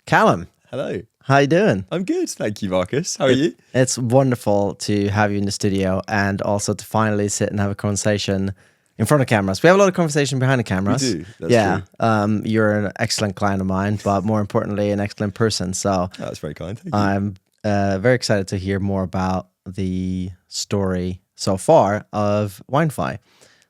Callum, Hello. how you doing? I'm good, thank you, Marcus. How are you? It's wonderful to have you in the studio and also to finally sit and have a conversation in front of cameras. We have a lot of conversation behind the cameras. We do, that's true. You're an excellent client of mine, but more importantly, an excellent person. So That's very kind, thank you. I'm very excited to hear more about the story so far of WineFi.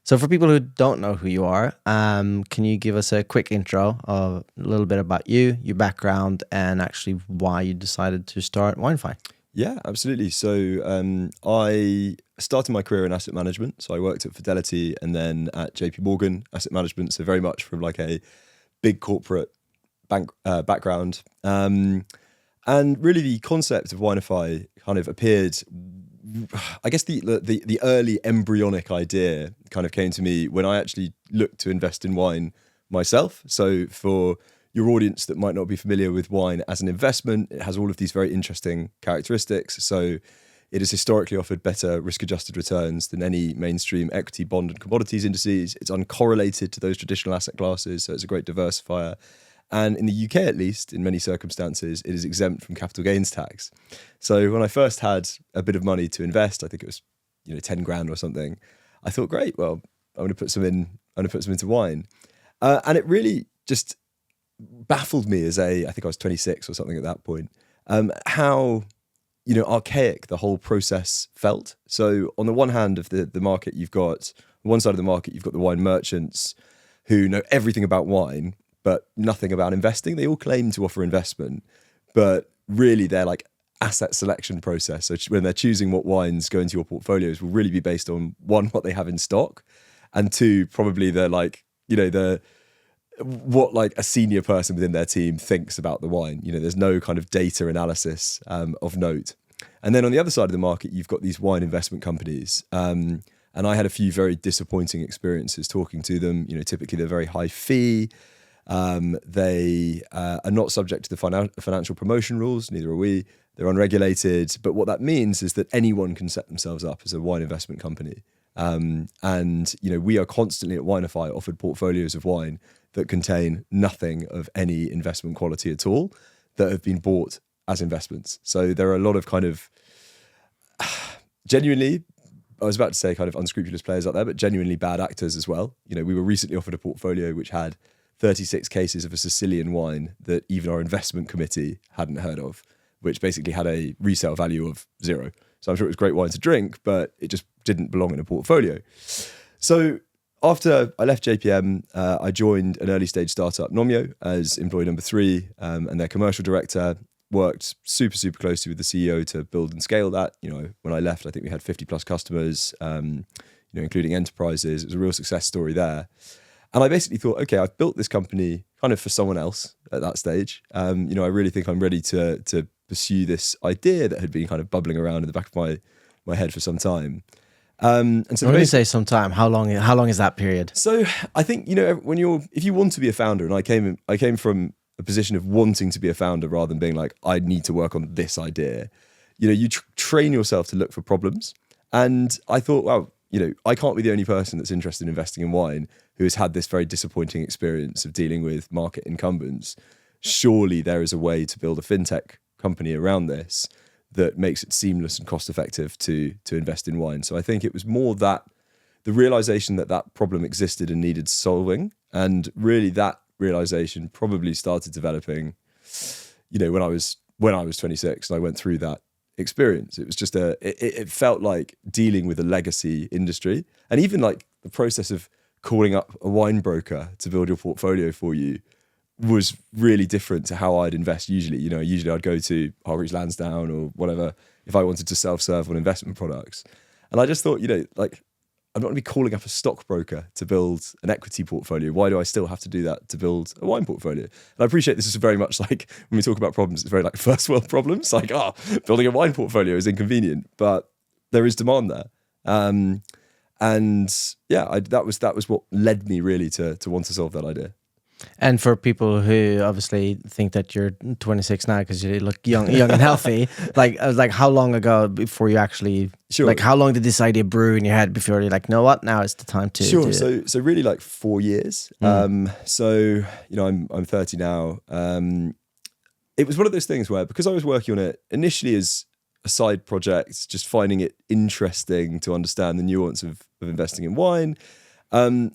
So for people who don't know who you are, can you give us a quick intro of a little bit about you, your background, and actually why you decided to start WineFi? Yeah, absolutely. So I started my career in asset management. So I worked at Fidelity and then at JP Morgan Asset Management. So very much from like a big corporate bank background. And really the concept of WineFi kind of appeared, I guess the early embryonic idea kind of came to me when I actually looked to invest in wine myself. So for your audience that might not be familiar with wine as an investment, it has all of these very interesting characteristics. So it has historically offered better risk-adjusted returns than any mainstream equity, bond, and commodities indices. It's uncorrelated to those traditional asset classes, so it's a great diversifier. And in the UK, at least, in many circumstances, it is exempt from capital gains tax. So when I first had a bit of money to invest, I think it was 10 grand or something, I thought, great, well, I'm going to put some into wine. And it really just baffled me I think I was 26 or something at that point, how archaic the whole process felt. So on the one hand of the market, you've got one side of the market, you've got the wine merchants who know everything about wine, but nothing about investing. They all claim to offer investment, but really they're like asset selection process. So when they're choosing what wines go into your portfolios will really be based on one, what they have in stock, and two, probably what like a senior person within their team thinks about the wine. There's no kind of data analysis of note. And then on the other side of the market, you've got these wine investment companies. And I had a few very disappointing experiences talking to them. Typically they're very high fee. They are not subject to the financial promotion rules, neither are we. They're unregulated. But what that means is that anyone can set themselves up as a wine investment company. We are constantly at WineFi offered portfolios of wine that contain nothing of any investment quality at all that have been bought as investments. So there are a lot of kind of genuinely, I was about to say kind of unscrupulous players out there, but genuinely bad actors as well. We were recently offered a portfolio which had 36 cases of a Sicilian wine that even our investment committee hadn't heard of, which basically had a resale value of 0. So I'm sure it was great wine to drink, but it just didn't belong in a portfolio. So after I left JPM, I joined an early stage startup, Nomio, as employee number 3 and their commercial director. Worked super, super closely with the CEO to build and scale that. When I left, I think we had 50 plus customers, including enterprises. It was a real success story there. And I basically thought, okay, I've built this company kind of for someone else at that stage. I really think I'm ready to pursue this idea that had been kind of bubbling around in the back of my head for some time. And so when you say some time, how long is that period? So I think, if you want to be a founder, and I came from a position of wanting to be a founder rather than being like, I need to work on this idea. You train yourself to look for problems. And I thought, wow, I can't be the only person that's interested in investing in wine who has had this very disappointing experience of dealing with market incumbents. Surely there is a way to build a fintech company around this that makes it seamless and cost effective to invest in wine. So I think it was more that the realization that problem existed and needed solving. And really that realization probably started developing, when I was 26 and I went through that experience. It was just it felt like dealing with a legacy industry, and even like the process of calling up a wine broker to build your portfolio for you was really different to how I'd invest usually. Usually I'd go to Hargreaves Lansdown or whatever if I wanted to self-serve on investment products. And I just thought, I'm not going to be calling up a stockbroker to build an equity portfolio. Why do I still have to do that to build a wine portfolio? And I appreciate this is very much like, when we talk about problems, it's very like first world problems. Like, building a wine portfolio is inconvenient, but there is demand there. That was what led me really to want to solve that idea. And for people who obviously think that you're 26 now because you look young and healthy, like how long ago before you actually, sure. Like how long did this idea brew in your head before you're like, know what, now it's the time to sure. do it? So really like 4 years. I'm 30 now. it was one of those things where, because I was working on it initially as a side project, just finding it interesting to understand the nuance of investing in wine. I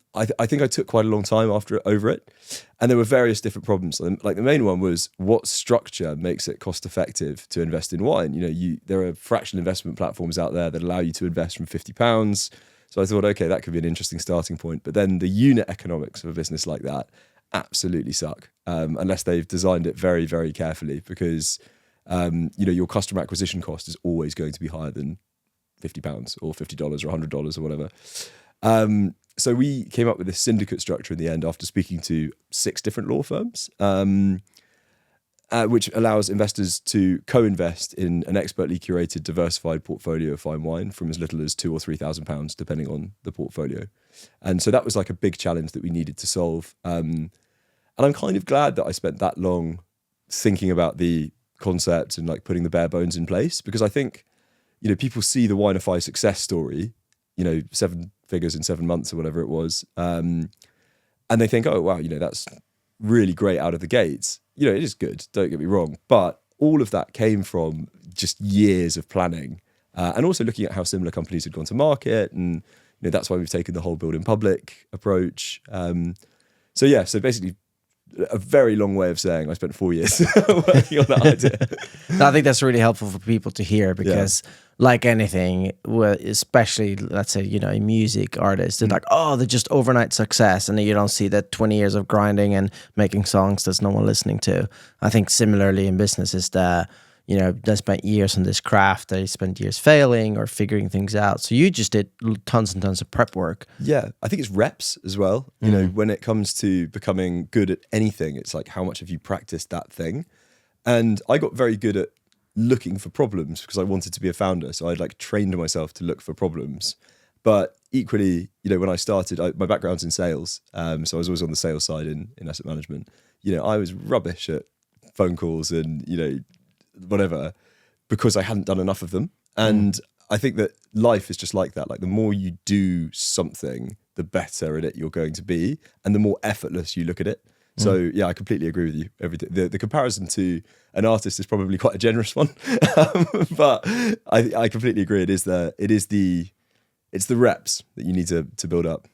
think I took quite a long time over it, and there were various different problems. Like the main one was, what structure makes it cost effective to invest in wine? There are fractional investment platforms out there that allow you to invest from £50. So I thought, okay, that could be an interesting starting point. But then the unit economics of a business like that absolutely suck, unless they've designed it very, very carefully, because your customer acquisition cost is always going to be higher than £50 or $50 or $100 or whatever. So we came up with this syndicate structure in the end after speaking to 6 different law firms, which allows investors to co-invest in an expertly curated, diversified portfolio of fine wine from as little as £2,000 or £3,000, depending on the portfolio. And so that was like a big challenge that we needed to solve. And I'm kind of glad that I spent that long thinking about the concept and like putting the bare bones in place, because I think, people see the WineFi success story, 7 figures in 7 months or whatever it was. And they think, oh, wow, that's really great out of the gates. It is good, don't get me wrong. But all of that came from just years of planning, and also looking at how similar companies had gone to market. And, that's why we've taken the whole build in public approach. So basically a very long way of saying I spent 4 years working on that idea. I think that's really helpful for people to hear, because like anything, well, especially let's say, music artists, they're like, oh, they're just overnight success. And then you don't see that 20 years of grinding and making songs there's no one listening to. I think similarly in business is that, they spent years on this craft, they spent years failing or figuring things out. So you just did tons and tons of prep work. Yeah, I think it's reps as well. When it comes to becoming good at anything, it's like, how much have you practiced that thing? And I got very good at looking for problems because I wanted to be a founder. So I'd like trained myself to look for problems. But equally, when I started, my background's in sales. So I was always on the sales side in asset management. I was rubbish at phone calls and, whatever, because I hadn't done enough of them. And I think that life is just like that. Like, the more you do something, the better at it you're going to be, and the more effortless you look at it. So yeah, I completely agree with you. The comparison to an artist is probably quite a generous one, but I completely agree. It's the reps that you need to build up.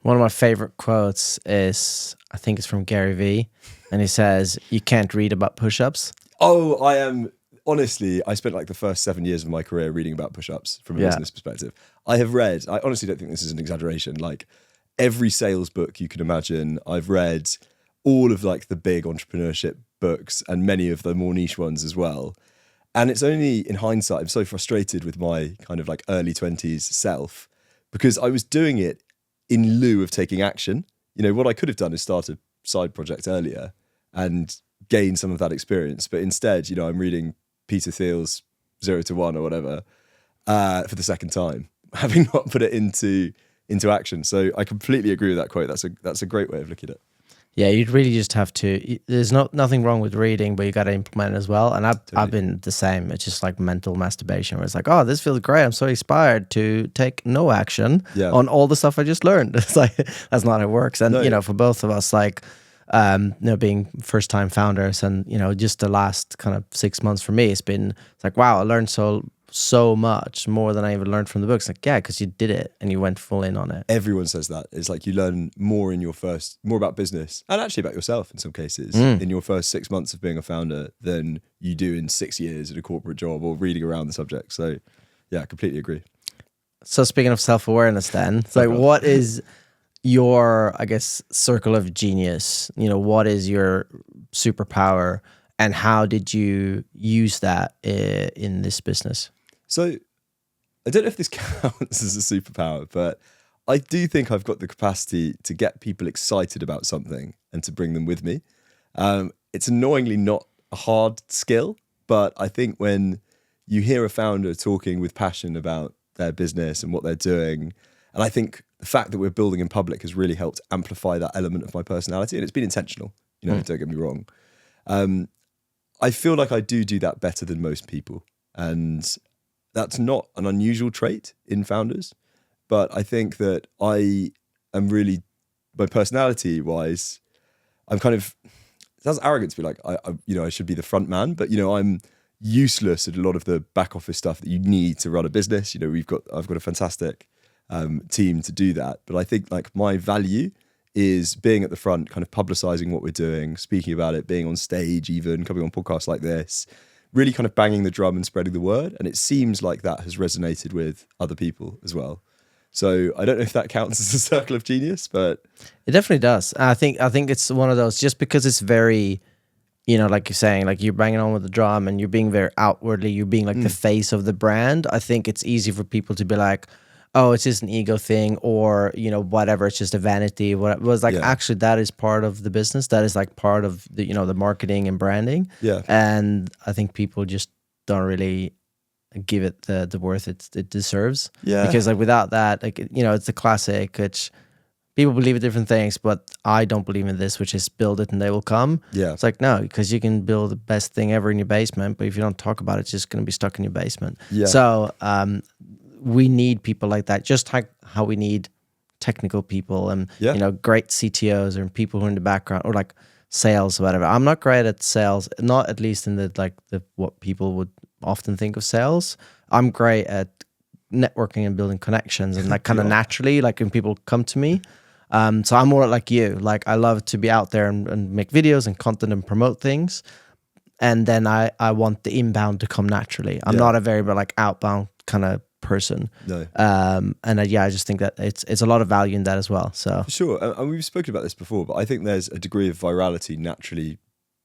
One of my favorite quotes is, I think it's from Gary Vee, and he says, "You can't read about push-ups." Oh, honestly, I spent like the first 7 years of my career reading about push-ups from a business perspective. I honestly don't think this is an exaggeration, like every sales book you can imagine. I've read all of like the big entrepreneurship books and many of the more niche ones as well. And it's only in hindsight, I'm so frustrated with my kind of like early 20s self, because I was doing it in lieu of taking action. What I could have done is start a side project earlier and gain some of that experience. But instead, I'm reading Peter Thiel's 0 to 1 or whatever for the second time, having not put it into action. So I completely agree with that quote. That's a great way of looking at it. Yeah, you'd really just have to. There's nothing wrong with reading, but you got to implement it as well. And I've been the same. It's just like mental masturbation, where it's like, oh, this feels great. I'm so inspired to take no action on all the stuff I just learned. It's like, that's not how it works. And for both of us, like, being first time founders, and just the last kind of 6 months for me, it's like, wow, I learned so much more than I even learned from the books. Like, yeah, because you did it and you went full in on it. Everyone says that. It's like you learn more more about business, and actually about yourself in some cases, in your first 6 months of being a founder than you do in 6 years at a corporate job or reading around the subject. So yeah, I completely agree. So speaking of self-awareness then, it's like, what is your, I guess, circle of genius? What is your superpower, and how did you use that in this business? So I don't know if this counts as a superpower, but I do think I've got the capacity to get people excited about something and to bring them with me. It's annoyingly not a hard skill, but I think when you hear a founder talking with passion about their business and what they're doing, and I think the fact that we're building in public has really helped amplify that element of my personality, and it's been intentional, don't get me wrong. I feel like I do that better than most people, and that's not an unusual trait in founders, but I think that I am really, my personality wise, I'm kind of sounds arrogant to be like, I should be the front man, but I'm useless at a lot of the back office stuff that you need to run a business. I've got a fantastic team to do that. But I think like my value is being at the front, kind of publicizing what we're doing, speaking about it, being on stage, even coming on podcasts like this, really kind of banging the drum and spreading the word. And it seems like that has resonated with other people as well. So I don't know if that counts as a circle of genius, but it definitely does. I think it's one of those, just because it's very, like you're saying, like you're banging on with the drum and you're being very outwardly, you're being like the face of the brand. I think it's easy for people to be like, oh, it's just an ego thing, or whatever, it's just a vanity. What it was like, actually, that is part of the business. That is like part of the the marketing and branding. Yeah. And I think people just don't really give it the worth it deserves. Yeah. Because like without that, like it's the classic, which people believe in different things, but I don't believe in this, which is build it and they will come. Yeah. It's like, no, because you can build the best thing ever in your basement, but if you don't talk about it, it's just going to be stuck in your basement. Yeah. So we need people like that, just like how we need technical people and great CTOs or people who are in the background, or like sales or whatever. I'm not great at sales, not at least in the what people would often think of sales. I'm great at networking and building connections, and like kind of naturally, like when people come to me. So I'm more like you. Like I love to be out there and make videos and content and promote things. And then I want the inbound to come naturally. I'm not a very like outbound kind of person. No. And I just think that it's a lot of value in that as well. So for sure. And we've spoken about this before, but I think there's a degree of virality naturally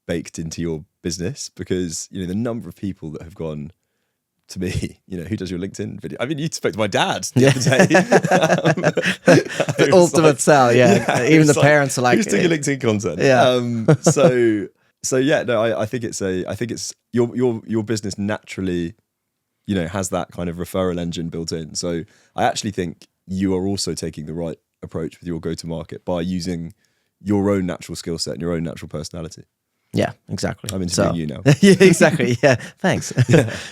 baked into your business, because the number of people that have gone to me, who does your LinkedIn video? I mean, you spoke to my dad the other day. The ultimate sell, even the parents are like, who's doing your LinkedIn content? So yeah, no, I think it's your business naturally, has that kind of referral engine built in. So I actually think you are also taking the right approach with your go-to-market by using your own natural skill set and your own natural personality. Yeah, exactly. I'm interviewing you now. Yeah, exactly. Yeah, thanks.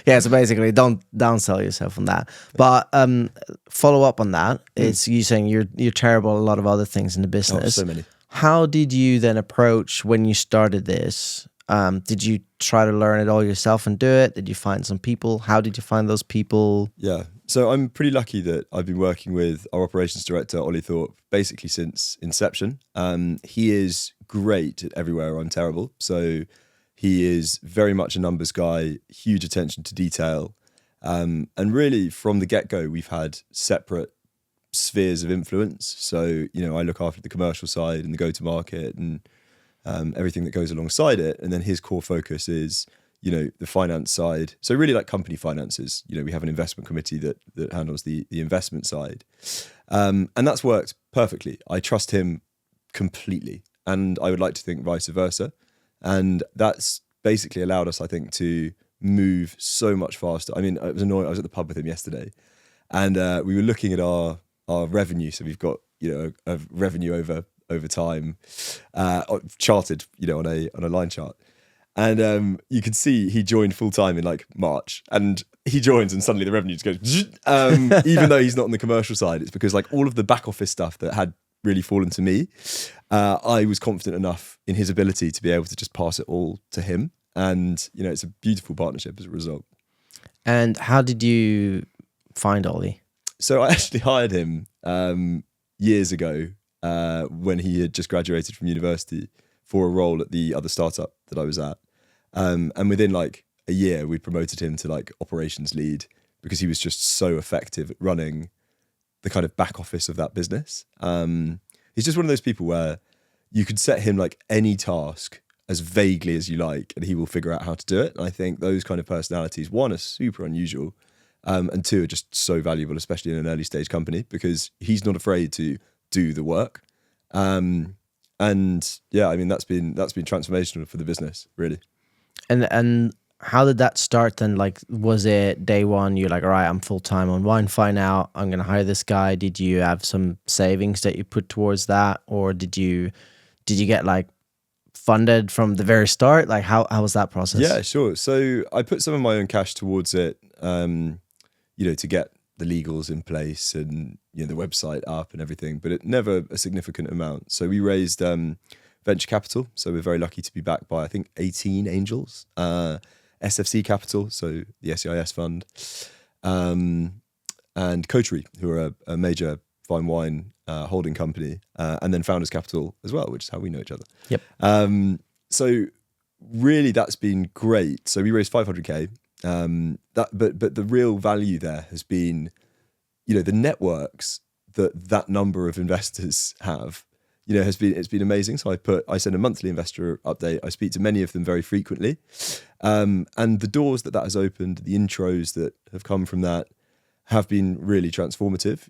Yeah, so basically, don't downsell yourself on that. But follow up on that. It's you saying you're terrible at a lot of other things in the business. Oh, so many. How did you then approach when you started this? Did you try to learn it all yourself and do it? Did you find some people? How did you find those people? Yeah. So I'm pretty lucky that I've been working with our operations director, Ollie Thorpe, basically since inception. He is great at everywhere I'm terrible. So he is very much a numbers guy, huge attention to detail. And really from the get-go, we've had separate spheres of influence. So, I look after the commercial side and the go-to-market and everything that goes alongside it. And then his core focus is, the finance side. So really like company finances, we have an investment committee that handles the investment side. And that's worked perfectly. I trust him completely. And I would like to think vice versa. And that's basically allowed us, I think, to move so much faster. I mean, it was annoying. I was at the pub with him yesterday and we were looking at our revenue. So we've got, a revenue over time, charted, on a line chart. And you could see he joined full time in like March, and he joins and suddenly the revenue just goes, even though he's not on the commercial side. It's because like all of the back office stuff that had really fallen to me, I was confident enough in his ability to be able to just pass it all to him. And, it's a beautiful partnership as a result. And how did you find Ollie? So I actually hired him years ago when he had just graduated from university for a role at the other startup that I was at. And within like a year, we promoted him to like operations lead because he was just so effective at running the kind of back office of that business. He's just one of those people where you could set him like any task as vaguely as you like, and he will figure out how to do it. And I think those kind of personalities, one, are super unusual, and two, are just so valuable, especially in an early stage company, because he's not afraid to do the work. And yeah, I mean, that's been transformational for the business, really. And how did that start then? Like, was it day one, you're like, all right, I'm full-time on WineFi now, I'm going to hire this guy. Did you have some savings that you put towards that? Or did you get like funded from the very start? Like how was that process? Yeah, sure. So I put some of my own cash towards it, to get the legals in place and, the website up and everything, but it never a significant amount. So we raised venture capital. So we're very lucky to be backed by, I think, 18 angels, SFC Capital, so the SEIS fund, and Coterie, who are a major fine wine holding company, and then Founders Capital as well, which is how we know each other. Yep. So really, that's been great. So we raised 500k. But the real value there has been, the networks that number of investors have, it's been amazing. So I send a monthly investor update. I speak to many of them very frequently, and the doors that has opened, the intros that have come from that, have been really transformative.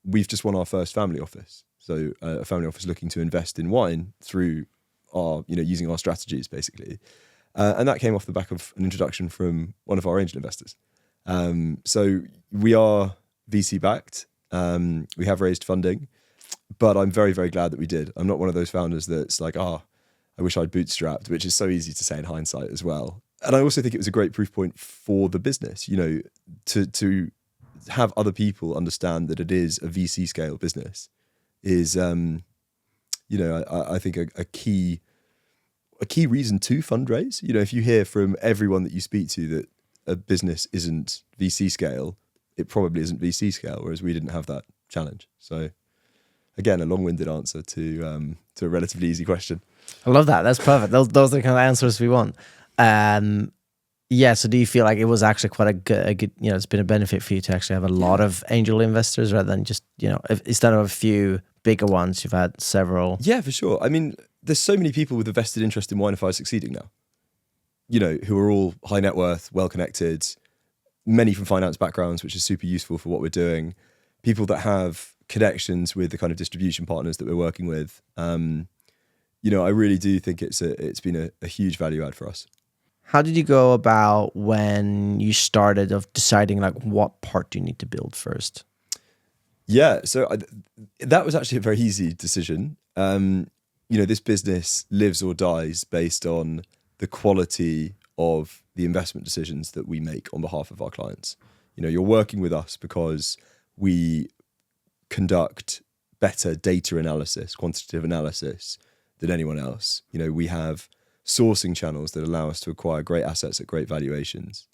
We've just won our first family office, so a family office looking to invest in wine through our, using our strategies basically. And that came off the back of an introduction from one of our angel investors. So we are VC backed. We have raised funding, but I'm very, very glad that we did. I'm not one of those founders that's like, I wish I'd bootstrapped, which is so easy to say in hindsight as well. And I also think it was a great proof point for the business, to have other people understand that it is a VC scale business is, I think a key reason to fundraise. If you hear from everyone that you speak to that a business isn't VC scale, it probably isn't VC scale, whereas we didn't have that challenge. So again, a long-winded answer to a relatively easy question. I love that. That's perfect. Those are the kind of answers we want. So do you feel like it was actually quite a good, it's been a benefit for you to actually have a lot of angel investors rather than just, instead of a few bigger ones, you've had several? Yeah, for sure. I mean, there's so many people with a vested interest in WineFi succeeding now, who are all high net worth, well connected, many from finance backgrounds, which is super useful for what we're doing. People that have connections with the kind of distribution partners that we're working with. I really do think it's been a huge value add for us. How did you go about when you started of deciding like what part do you need to build first? Yeah, so that was actually a very easy decision. This business lives or dies based on the quality of the investment decisions that we make on behalf of our clients. You're working with us because we conduct better data analysis, quantitative analysis than anyone else. We have sourcing channels that allow us to acquire great assets at great valuations.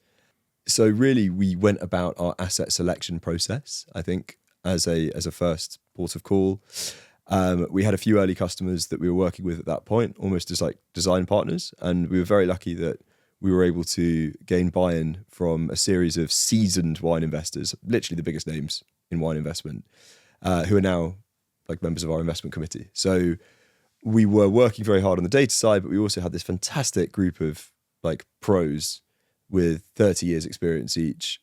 So really, we went about our asset selection process, I think, as a first port of call. We had a few early customers that we were working with at that point, almost as like design partners. And we were very lucky that we were able to gain buy-in from a series of seasoned wine investors, literally the biggest names in wine investment, who are now like members of our investment committee. So we were working very hard on the data side, but we also had this fantastic group of like pros with 30 years experience each,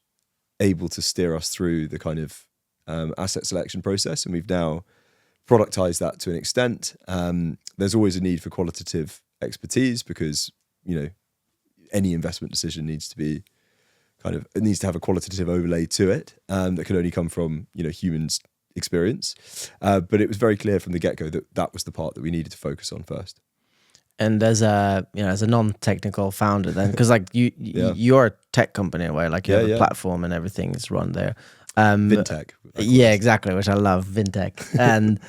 able to steer us through the kind of asset selection process. And we've now productized that to an extent. There's always a need for qualitative expertise because, any investment decision needs to be it needs to have a qualitative overlay to it that can only come from, humans' experience. But it was very clear from the get-go that was the part that we needed to focus on first. And as a non-technical founder then, because like you're a tech company in a way, like you have a platform and everything is run there. Fintech. Yeah, exactly, which I love, Fintech. And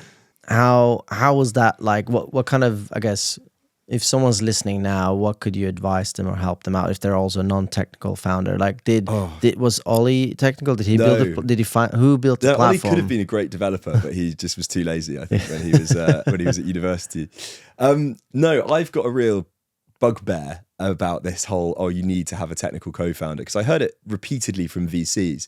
how was that like, what kind of, I guess, if someone's listening now, what could you advise them or help them out if they're also a non-technical founder? Like, was Ollie technical? Did he build it? Did he find who built the platform? Ollie could have been a great developer, but he just was too lazy, I think, when he was at university. No, I've got a real bugbear about this whole, you need to have a technical co-founder, because I heard it repeatedly from VCs.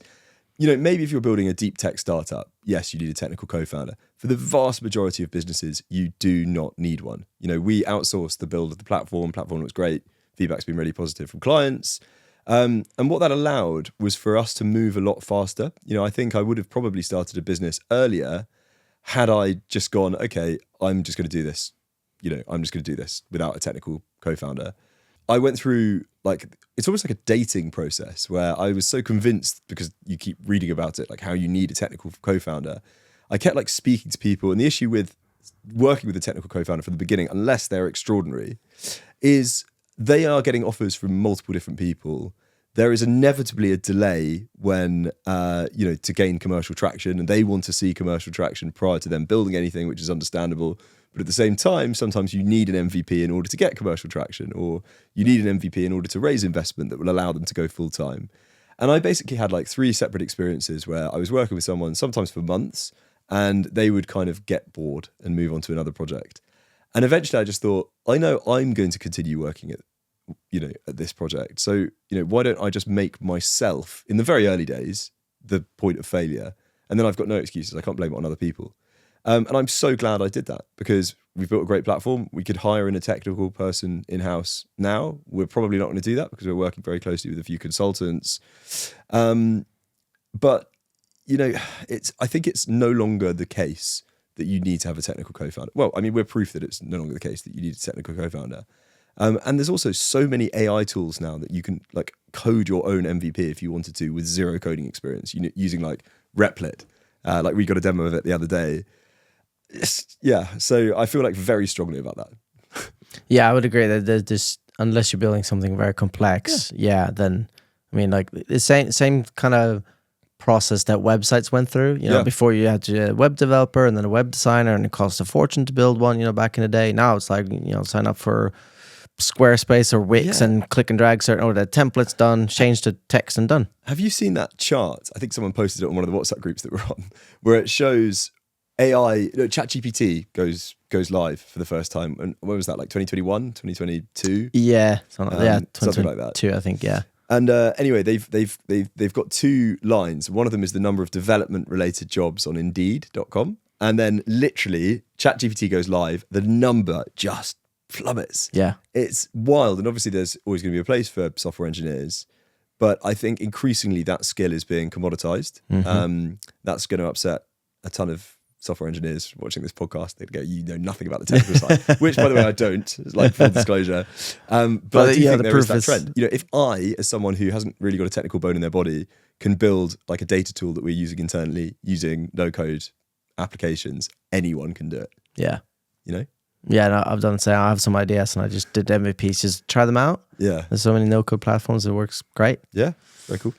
Maybe if you're building a deep tech startup, yes, you need a technical co-founder. For the vast majority of businesses, you do not need one. We outsourced the build of the platform. Platform looks great. Feedback's been really positive from clients. And what that allowed was for us to move a lot faster. I think I would have probably started a business earlier had I just gone, okay, I'm just going to do this. I'm just going to do this without a technical co-founder. I went through it's almost like a dating process where I was so convinced, because you keep reading about it, like how you need a technical co-founder. I kept speaking to people, and the issue with working with a technical co-founder from the beginning, unless they're extraordinary, is they are getting offers from multiple different people. there is inevitably a delay when, to gain commercial traction, and they want to see commercial traction prior to them building anything, which is understandable. But at the same time, sometimes you need an MVP in order to get commercial traction, or you need an MVP in order to raise investment that will allow them to go full time. And I basically had like 3 separate experiences where I was working with someone, sometimes for months, and they would kind of get bored and move on to another project. And eventually I just thought, I know I'm going to continue working at this project. So, why don't I just make myself, in the very early days, the point of failure? And then I've got no excuses. I can't blame it on other people. And I'm so glad I did that, because we've built a great platform. We could hire in a technical person in-house now. We're probably not going to do that because we're working very closely with a few consultants. But, I think it's no longer the case that you need to have a technical co-founder. Well, I mean, we're proof that it's no longer the case that you need a technical co-founder. And there's also so many AI tools now that you can like code your own MVP if you wanted to with zero coding experience, using like Replit. Like we got a demo of it the other day. So I feel like very strongly about that. Yeah, I would agree that there's just, unless you're building something very complex, then I mean, like the same kind of process that websites went through. Before you had a web developer and then a web designer, and it cost a fortune to build one. Back in the day. Now it's like sign up for Squarespace or Wix and click and drag certain, or the template's done, change the text and done. Have you seen that chart? I think someone posted it on one of the WhatsApp groups that we're on, where it shows AI, ChatGPT goes live for the first time. And when was that, like 2021, 2022? Yeah, something like that. I think, yeah. And anyway, they've got 2 lines. One of them is the number of development-related jobs on Indeed.com. And then literally, ChatGPT goes live, the number just plummets. Yeah. It's wild. And obviously there's always going to be a place for software engineers, but I think increasingly that skill is being commoditized. Mm-hmm. That's going to upset a ton of software engineers watching this podcast. They'd go, you know nothing about the technical side, which by the way I don't, it's like full disclosure. But I do think there is that trend. If I, as someone who hasn't really got a technical bone in their body, can build like a data tool that we're using internally using no code applications, anyone can do it. Yeah. Yeah, no, I've done the same. I have some ideas and I just did MVPs, just try them out. Yeah. There's so many no-code platforms, it works great. Yeah, very cool.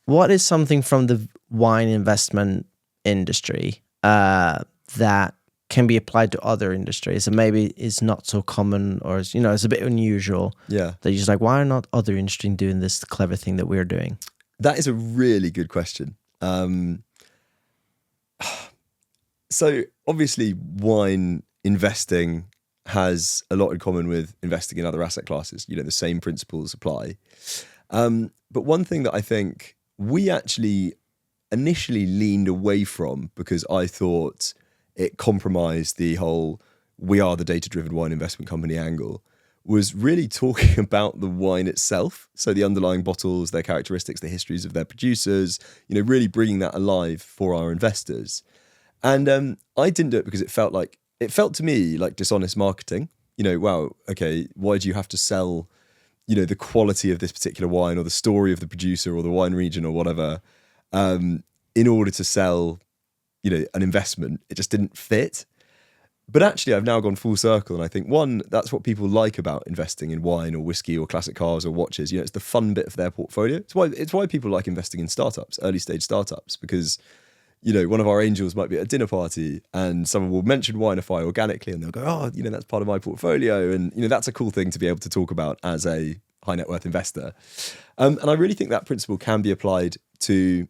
What is something from the wine investment industry that can be applied to other industries and maybe is not so common, or it's a bit unusual? Yeah. That you're just like, why are not other industries doing this clever thing that we're doing? That is a really good question. So obviously wine investing has a lot in common with investing in other asset classes. The same principles apply. But one thing that I think we actually initially leaned away from, because I thought it compromised the whole we are the data-driven wine investment company angle, was really talking about the wine itself. So the underlying bottles, their characteristics, the histories of their producers, really bringing that alive for our investors. And I didn't do it because it felt to me like dishonest marketing. Wow, okay, why do you have to sell, the quality of this particular wine or the story of the producer or the wine region or whatever in order to sell, an investment? It just didn't fit. But actually, I've now gone full circle, and I think, one, that's what people like about investing in wine or whiskey or classic cars or watches. It's the fun bit of their portfolio. It's why people like investing in startups, early stage startups, because one of our angels might be at a dinner party and someone will mention WineFi organically and they'll go, oh, that's part of my portfolio. And, that's a cool thing to be able to talk about as a high net worth investor. And I really think that principle can be applied to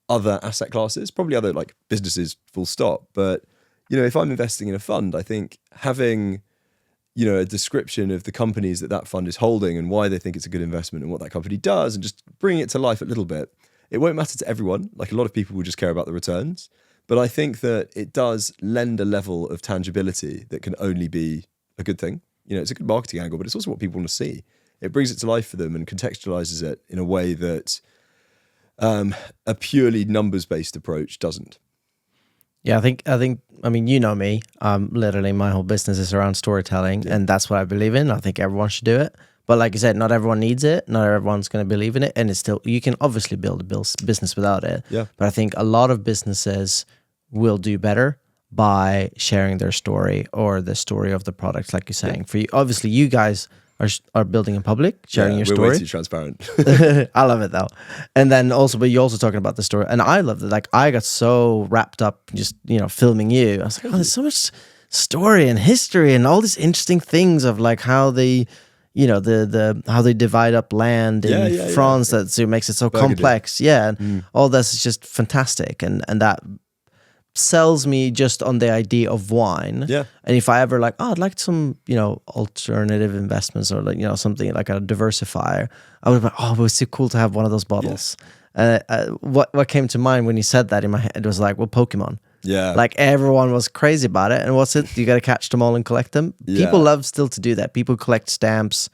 other asset classes, probably other like businesses full stop. But, if I'm investing in a fund, I think having, a description of the companies that fund is holding and why they think it's a good investment and what that company does, and just bringing it to life a little bit. It won't matter to everyone. Like a lot of people will just care about the returns. But I think that it does lend a level of tangibility that can only be a good thing. It's a good marketing angle, but it's also what people want to see. It brings it to life for them and contextualizes it in a way that a purely numbers-based approach doesn't. Yeah, I think. I mean, me. Literally, my whole business is around storytelling, and that's what I believe in. I think everyone should do it. But like I said, not everyone needs it. Not everyone's going to believe in it. And it's still, you can obviously build a business without it. Yeah. But I think a lot of businesses will do better by sharing their story or the story of the product, like you're saying. For you, obviously, you guys are building in public, sharing your we're story. way too transparent. I love it though. And then also, but you're also talking about the story, and I love that. Like I got so wrapped up just filming you. I was like, oh, there's so much story and history and all these interesting things of like how they, the how they divide up land in France. That so makes it so complex. Yeah, and all this is just fantastic, and that sells me just on the idea of wine. Yeah. And if I ever like, I'd like some, alternative investments or like, something like a diversifier, I would be like, it was so cool to have one of those bottles. What came to mind when you said that in my head was like, well, Pokemon. Yeah. Like everyone was crazy about it. And what's it? You got to catch them all and collect them. Yeah. People love still to do that. People collect stamps,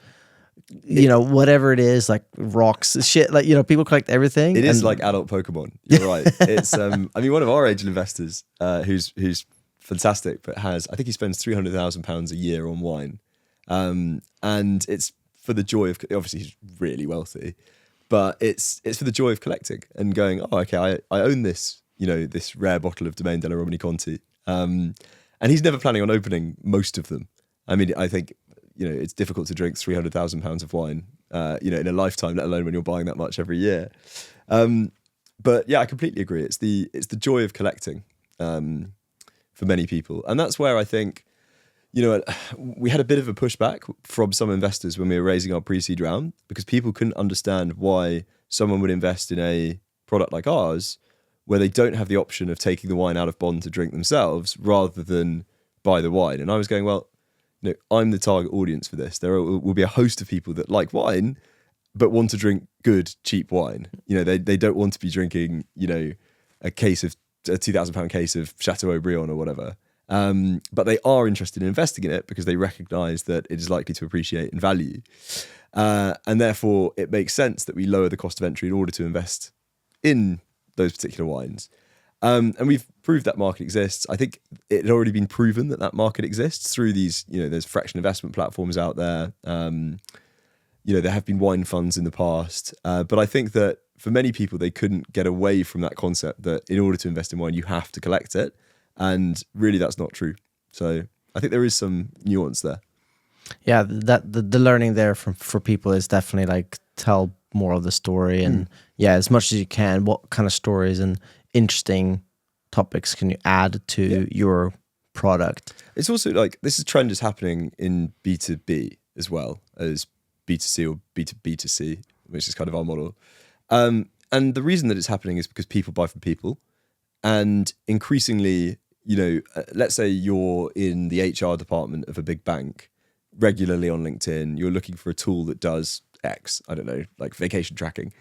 whatever it is, like rocks, shit, like, people collect everything. It is like adult Pokemon. You're right. It's, one of our angel investors, who's fantastic, but I think he spends £300,000 a year on wine. And it's for the joy of, obviously he's really wealthy, but it's for the joy of collecting and going, I own this, this rare bottle of Domaine della Romani Conti. And he's never planning on opening most of them. I mean, I think, it's difficult to drink £300,000 of wine, in a lifetime, let alone when you're buying that much every year. But yeah, I completely agree. It's the joy of collecting for many people. And that's where I think, we had a bit of a pushback from some investors when we were raising our pre-seed round, because people couldn't understand why someone would invest in a product like ours where they don't have the option of taking the wine out of bond to drink themselves rather than buy the wine. And I was going, well, I'm the target audience for this. There will be a host of people that like wine, but want to drink good, cheap wine. They don't want to be drinking, a £2,000 case of Chateau Brion or whatever. But they are interested in investing in it because they recognize that it is likely to appreciate in value. And therefore, it makes sense that we lower the cost of entry in order to invest in those particular wines. And we've proved that market exists. I think it had already been proven that market exists through these, there's fraction investment platforms out there. There have been wine funds in the past. But I think that for many people, they couldn't get away from that concept that in order to invest in wine, you have to collect it. And really, that's not true. So I think there is some nuance there. Yeah, that the learning there for people is definitely like tell more of the story and as much as you can, what kind of stories and interesting topics can you add to your product? It's also like this trend is happening in B2B as well as B2C or B2B2C, which is kind of our model. And the reason that it's happening is because people buy from people. And increasingly, let's say you're in the HR department of a big bank, regularly on LinkedIn, you're looking for a tool that does X, I don't know, like vacation tracking.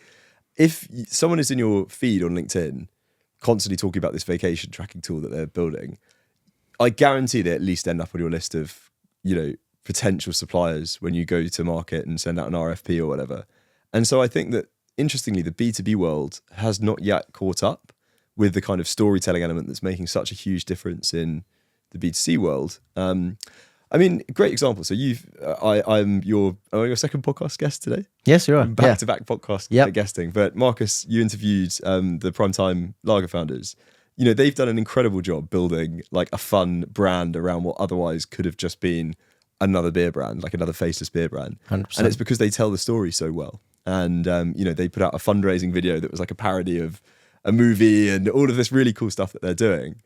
If someone is in your feed on LinkedIn constantly talking about this vacation tracking tool that they're building, I guarantee they at least end up on your list of, potential suppliers when you go to market and send out an RFP or whatever. And so I think that, interestingly, the B2B world has not yet caught up with the kind of storytelling element that's making such a huge difference in the B2C world. Great example. So I'm your second podcast guest today. Yes, you are. Back-to-back podcast guesting. But Marcus, you interviewed the Primetime Lager founders. They've done an incredible job building like a fun brand around what otherwise could have just been another beer brand, like another faceless beer brand. 100%. And it's because they tell the story so well. And, they put out a fundraising video that was like a parody of a movie and all of this really cool stuff that they're doing.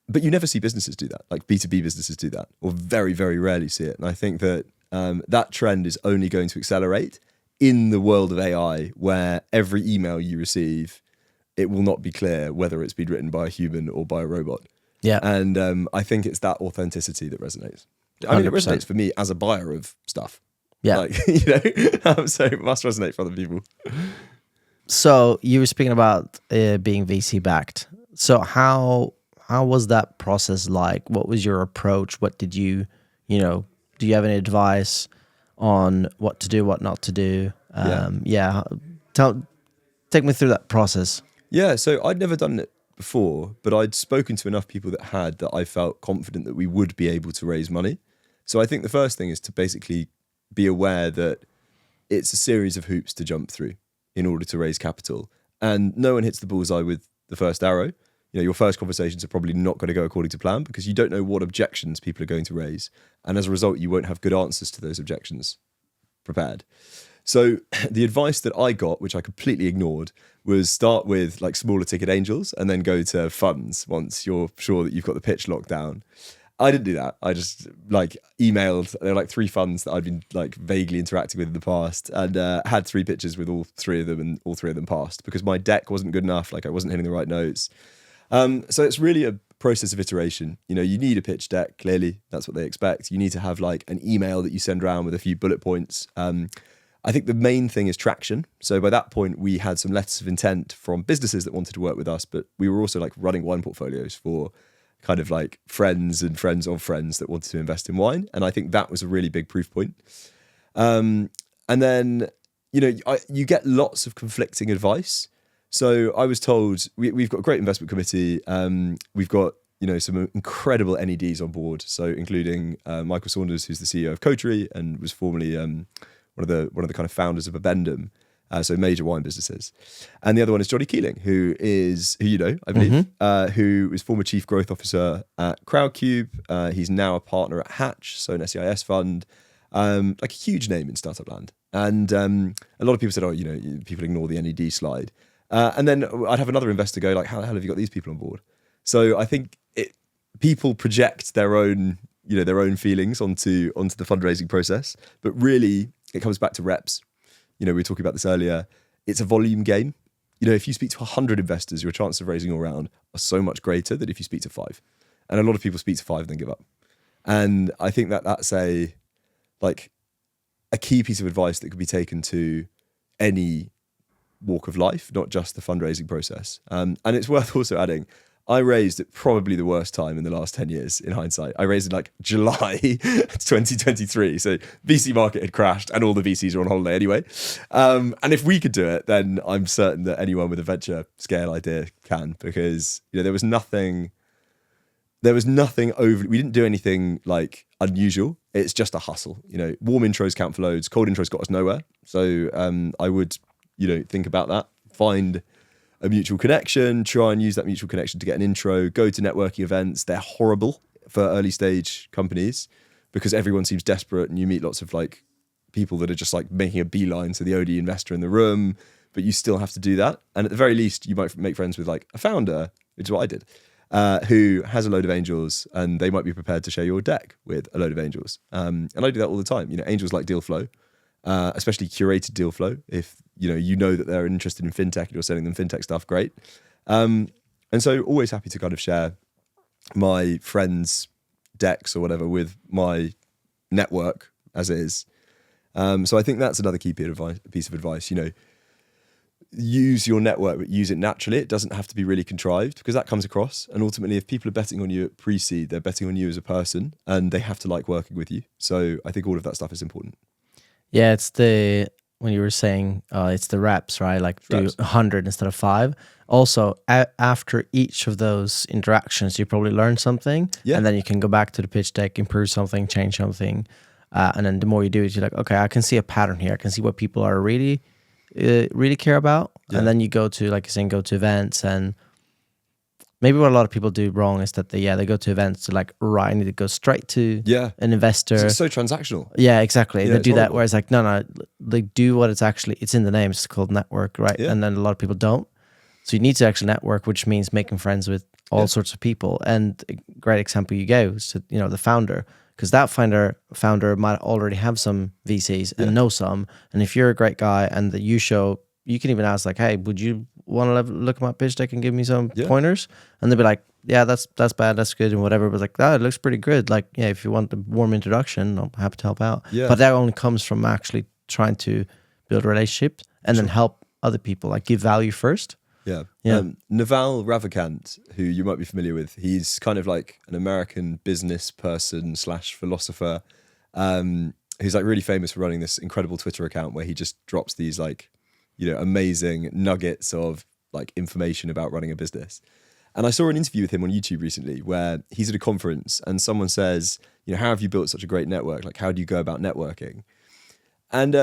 But you never see businesses do that, like B2B businesses do that, or very, very rarely see it. And I think that that trend is only going to accelerate in the world of AI, where every email you receive, it will not be clear whether it's been written by a human or by a robot. Yeah. And I think it's that authenticity that resonates. It 100%. resonates for me as a buyer of stuff. Yeah. So it must resonate for other people. So you were speaking about being VC backed. So how was that process like? What was your approach? What did you, do you have any advice on what to do, what not to do? Take me through that process. Yeah, so I'd never done it before, but I'd spoken to enough people that had that I felt confident that we would be able to raise money. So I think the first thing is to basically be aware that it's a series of hoops to jump through in order to raise capital. And no one hits the bullseye with the first arrow. Your first conversations are probably not going to go according to plan because you don't know what objections people are going to raise. And as a result, you won't have good answers to those objections prepared. So the advice that I got, which I completely ignored, was start with like smaller ticket angels and then go to funds once you're sure that you've got the pitch locked down. I didn't do that. I just like emailed. There were like 3 funds that I'd been like vaguely interacting with in the past, and had 3 pitches with all 3 of them, and all 3 of them passed because my deck wasn't good enough. Like I wasn't hitting the right notes. So it's really a process of iteration. You know, you need a pitch deck. Clearly, that's what they expect. You need to have like an email that you send around with a few bullet points. I think the main thing is traction. So by that point, we had some letters of intent from businesses that wanted to work with us, but we were also like running wine portfolios for kind of like friends and friends of friends that wanted to invest in wine. And I think that was a really big proof point. And then, you know, you get lots of conflicting advice. So I was told we've got a great investment committee. We've got, you know, some incredible NEDs on board. So including Michael Saunders, who's the CEO of Coterie and was formerly one of the kind of founders of Abendum. So major wine businesses. And the other one is Johnny Keeling, who you know, I believe, who is former chief growth officer at Crowdcube. He's now a partner at Hatch, so an SEIS fund, like a huge name in startup land. And a lot of people said, oh, you know, people ignore the NED slide. And then I'd have another investor go like, how the hell have you got these people on board? So I think people project their own, you know, their own feelings onto the fundraising process, but really it comes back to reps. You know, we were talking about this earlier. It's a volume game. You know, if you speak to 100 investors, your chances of raising all round are so much greater than if you speak to 5. And a lot of people speak to 5 and then give up. And I think that's a key piece of advice that could be taken to any walk of life, not just the fundraising process. And it's worth also adding, I raised at probably the worst time in the last 10 years in hindsight. I raised in like July 2023. So VC market had crashed and all the VCs are on holiday anyway. And if we could do it, then I'm certain that anyone with a venture scale idea can, because, you know, there was nothing over, we didn't do anything like unusual. It's just a hustle. You know, warm intros count for loads, cold intros got us nowhere. So I would, you know, think about that, find a mutual connection, try and use that mutual connection to get an intro, go to networking events. They're horrible for early stage companies because everyone seems desperate and you meet lots of like people that are just like making a beeline to the OD investor in the room, but you still have to do that. And at the very least, you might make friends with like a founder, which is what I did, who has a load of angels and they might be prepared to share your deck with a load of angels. And I do that all the time. You know, angels like deal flow, especially curated deal flow. If you know that they're interested in fintech and you're selling them fintech stuff, great. And so always happy to kind of share my friends' decks or whatever with my network as is. So I think that's another key piece of advice. You know, use your network, but use it naturally. It doesn't have to be really contrived because that comes across. And ultimately, if people are betting on you at pre-seed, they're betting on you as a person and they have to like working with you. So I think all of that stuff is important. Yeah, when you were saying it's the reps, right? Like do 100 instead of 5. Also, after each of those interactions, you probably learn something. Yeah. And then you can go back to the pitch deck, improve something, change something. And then the more you do it, you're like, okay, I can see a pattern here. I can see what people are really care about. Yeah. And then you go to, like you're saying, go to events. And maybe what a lot of people do wrong is that they go to events to like, right, I need to go straight to an investor. It's so transactional. Yeah, exactly. They do that where it's like, no, they do what it's in the name. It's called network, right? Yeah. And then a lot of people don't. So you need to actually network, which means making friends with all sorts of people. And a great example you gave was to, the founder, because that founder might already have some VCs and know some. And if you're a great guy and that you can even ask like, hey, would you want to look at my pitch deck and give me some pointers? And they'll be like, yeah, that's bad, that's good, and whatever. But like, it looks pretty good. Like, yeah, if you want a warm introduction, I'm happy to help out. Yeah. But that only comes from actually trying to build relationships and then help other people, like give value first. Yeah. Naval Ravikant, who you might be familiar with, he's kind of like an American business person / philosopher, who's like really famous for running this incredible Twitter account where he just drops these like, amazing nuggets of like information about running a business. And I saw an interview with him on YouTube recently where he's at a conference and someone says, how have you built such a great network? Like, how do you go about networking? And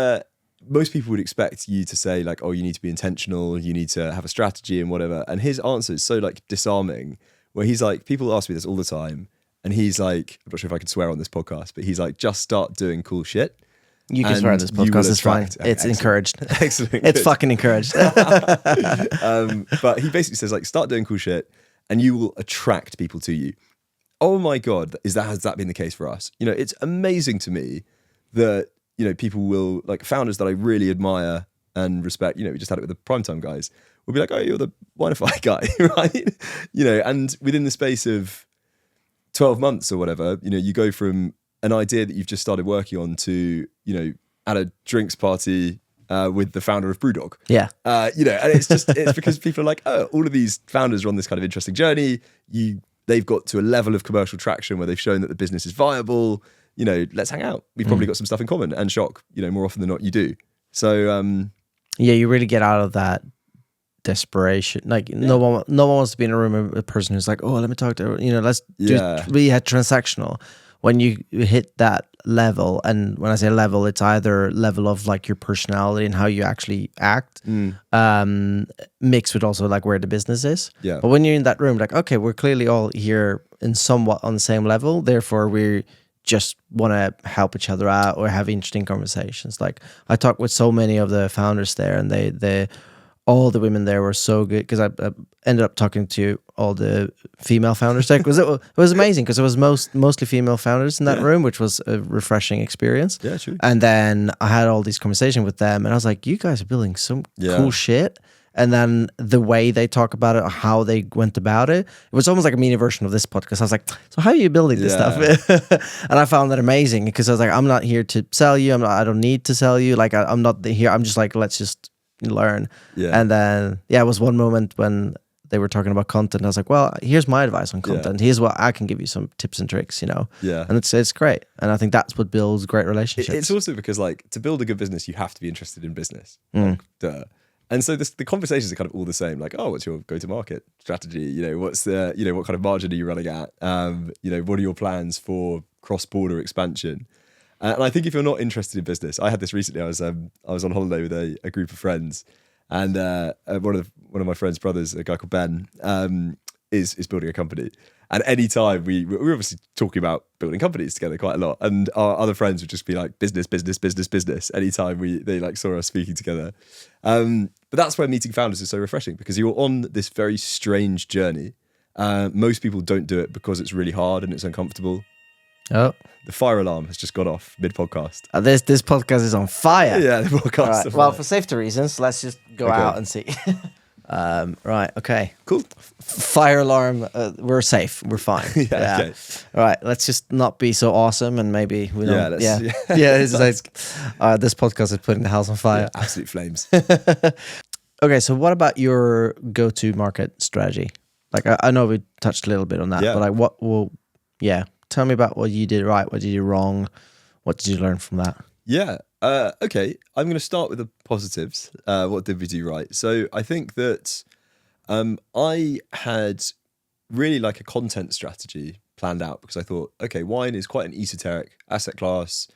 most people would expect you to say like, oh, you need to be intentional, you need to have a strategy and whatever. And his answer is so like disarming, where he's like, people ask me this all the time. And he's like, I'm not sure if I can swear on this podcast, but he's like, just start doing cool shit. You can swear on this and you will podcast. It's fine. attract- It's Excellent. encouraged. Excellent. It's good. fucking encouraged. But he basically says, like, start doing cool shit and you will attract people to you. Oh my God, has that been the case for us? You know, it's amazing to me that, you know, people will, like, founders that I really admire and respect, you know, we just had it with the Primetime guys, will be like, oh, you're the WineFi guy, right? You know, and within the space of 12 months or whatever, you know, you go from an idea that you've just started working on to, you know, at a drinks party with the founder of Brewdog. Yeah. You know, and it's because people are like, oh, all of these founders are on this kind of interesting journey. They've got to a level of commercial traction where they've shown that the business is viable. You know, let's hang out. We've probably got some stuff in common, and shock, you know, more often than not you do. So Yeah, you really get out of that desperation. Like no one wants to be in a room with a person who's like, oh, let me talk to her. You know, let's do really transactional. When you hit that level, and when I say level, it's either level of like your personality and how you actually act, mixed with also like where the business is. Yeah. But when you're in that room, like, okay, we're clearly all here in somewhat on the same level. Therefore, we just want to help each other out or have interesting conversations. Like I talked with so many of the founders there, and they all the women there were so good, because I ended up talking to all the female founders there, because it was amazing, because it was mostly female founders in that room, which was a refreshing experience. Yeah, true. And then I had all these conversations with them, and I was like, you guys are building some cool shit. And then the way they talk about it, how they went about it, it was almost like a mini version of this podcast. I was like, so how are you building this stuff? And I found that amazing, because I was like, I'm not here to sell you. I don't need to sell you. Like I'm not here. I'm just like, let's just learn. Yeah. And then, it was one moment when they were talking about content. I was like, well, here's my advice on content. Here's what I can give you, some tips and tricks, you know? Yeah. And it's great. And I think that's what builds great relationships. It's also because, like, to build a good business, you have to be interested in business. Like, duh. And so the conversations are kind of all the same. Like, oh, what's your go-to-market strategy? You know, what's the, you know, what kind of margin are you running at? You know, what are your plans for cross-border expansion? And I think if you're not interested in business, I had this recently. I was on holiday with a group of friends, and one of my friend's brothers, a guy called Ben, is building a company. And any time we were obviously talking about building companies together quite a lot, and our other friends would just be like business. Anytime they like saw us speaking together, but that's where meeting founders is so refreshing, because you're on this very strange journey. Most people don't do it because it's really hard and it's uncomfortable. Oh, the fire alarm has just gone off mid-podcast. This podcast is on fire. Yeah, the podcast. Right. Well, for safety reasons, let's just go out and see. Right. Okay. Cool. Fire alarm. We're safe. We're fine. Okay. All right. Let's just not be so awesome, and maybe we don't. Yeah. It's like this podcast is putting the house on fire. Yeah, absolute flames. Okay. So, what about your go-to market strategy? Like, I know we touched a little bit on that, but like, tell me about what you did right, what did you do wrong, what did you learn from that? Yeah. Okay. I'm going to start with the positives. What did we do right? So I think that I had really like a content strategy planned out, because I thought, okay, wine is quite an esoteric asset class.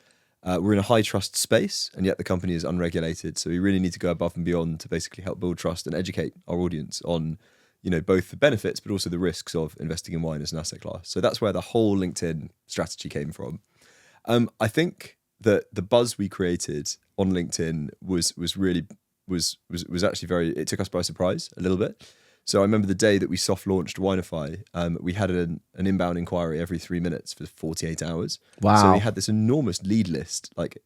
We're in a high trust space, and yet the company is unregulated. So we really need to go above and beyond to basically help build trust and educate our audience on, you know, both the benefits, but also the risks of investing in wine as an asset class. So that's where the whole LinkedIn strategy came from. I think that the buzz we created on LinkedIn was actually very, it took us by surprise a little bit. So I remember the day that we soft launched WineFi, we had an inbound inquiry every 3 minutes for 48 hours. Wow. So we had this enormous lead list, like,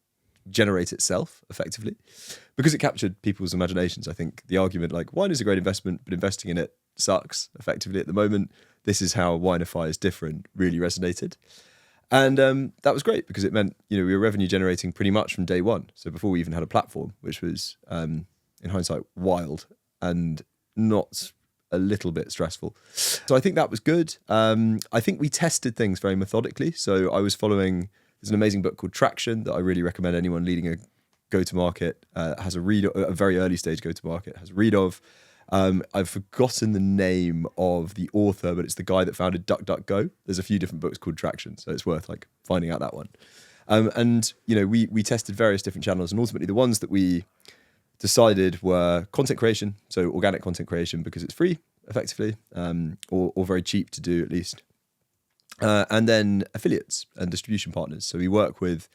generate itself effectively, because it captured people's imaginations. I think the argument, like, wine is a great investment, but investing in it sucks effectively at the moment. This is how WineFi is different, really resonated. And that was great, because it meant, you know, we were revenue generating pretty much from day one. So before we even had a platform, which was, in hindsight, wild and not a little bit stressful. So I think that was good. I think we tested things very methodically. So I was following, there's an amazing book called Traction that I really recommend anyone leading a go-to-market, has a read, a very early stage go-to-market, has a read of. I've forgotten the name of the author, but it's the guy that founded DuckDuckGo. There's a few different books called Traction, so it's worth like finding out that one. And you know, we tested various different channels, and ultimately the ones that we decided were content creation, so organic content creation, because it's free effectively, or very cheap to do at least. And then affiliates and distribution partners. So we work with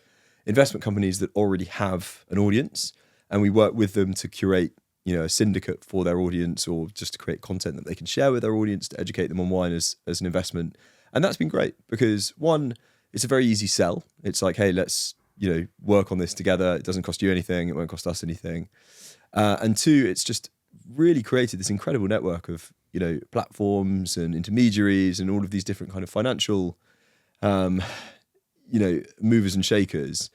investment companies that already have an audience, and we work with them to curate, a syndicate for their audience, or just to create content that they can share with their audience to educate them on wine as an investment. And that's been great because, one, it's a very easy sell. It's like, hey, let's work on this together. It doesn't cost you anything. It won't cost us anything. And two, it's just really created this incredible network of platforms and intermediaries and all of these different kind of financial movers and shakers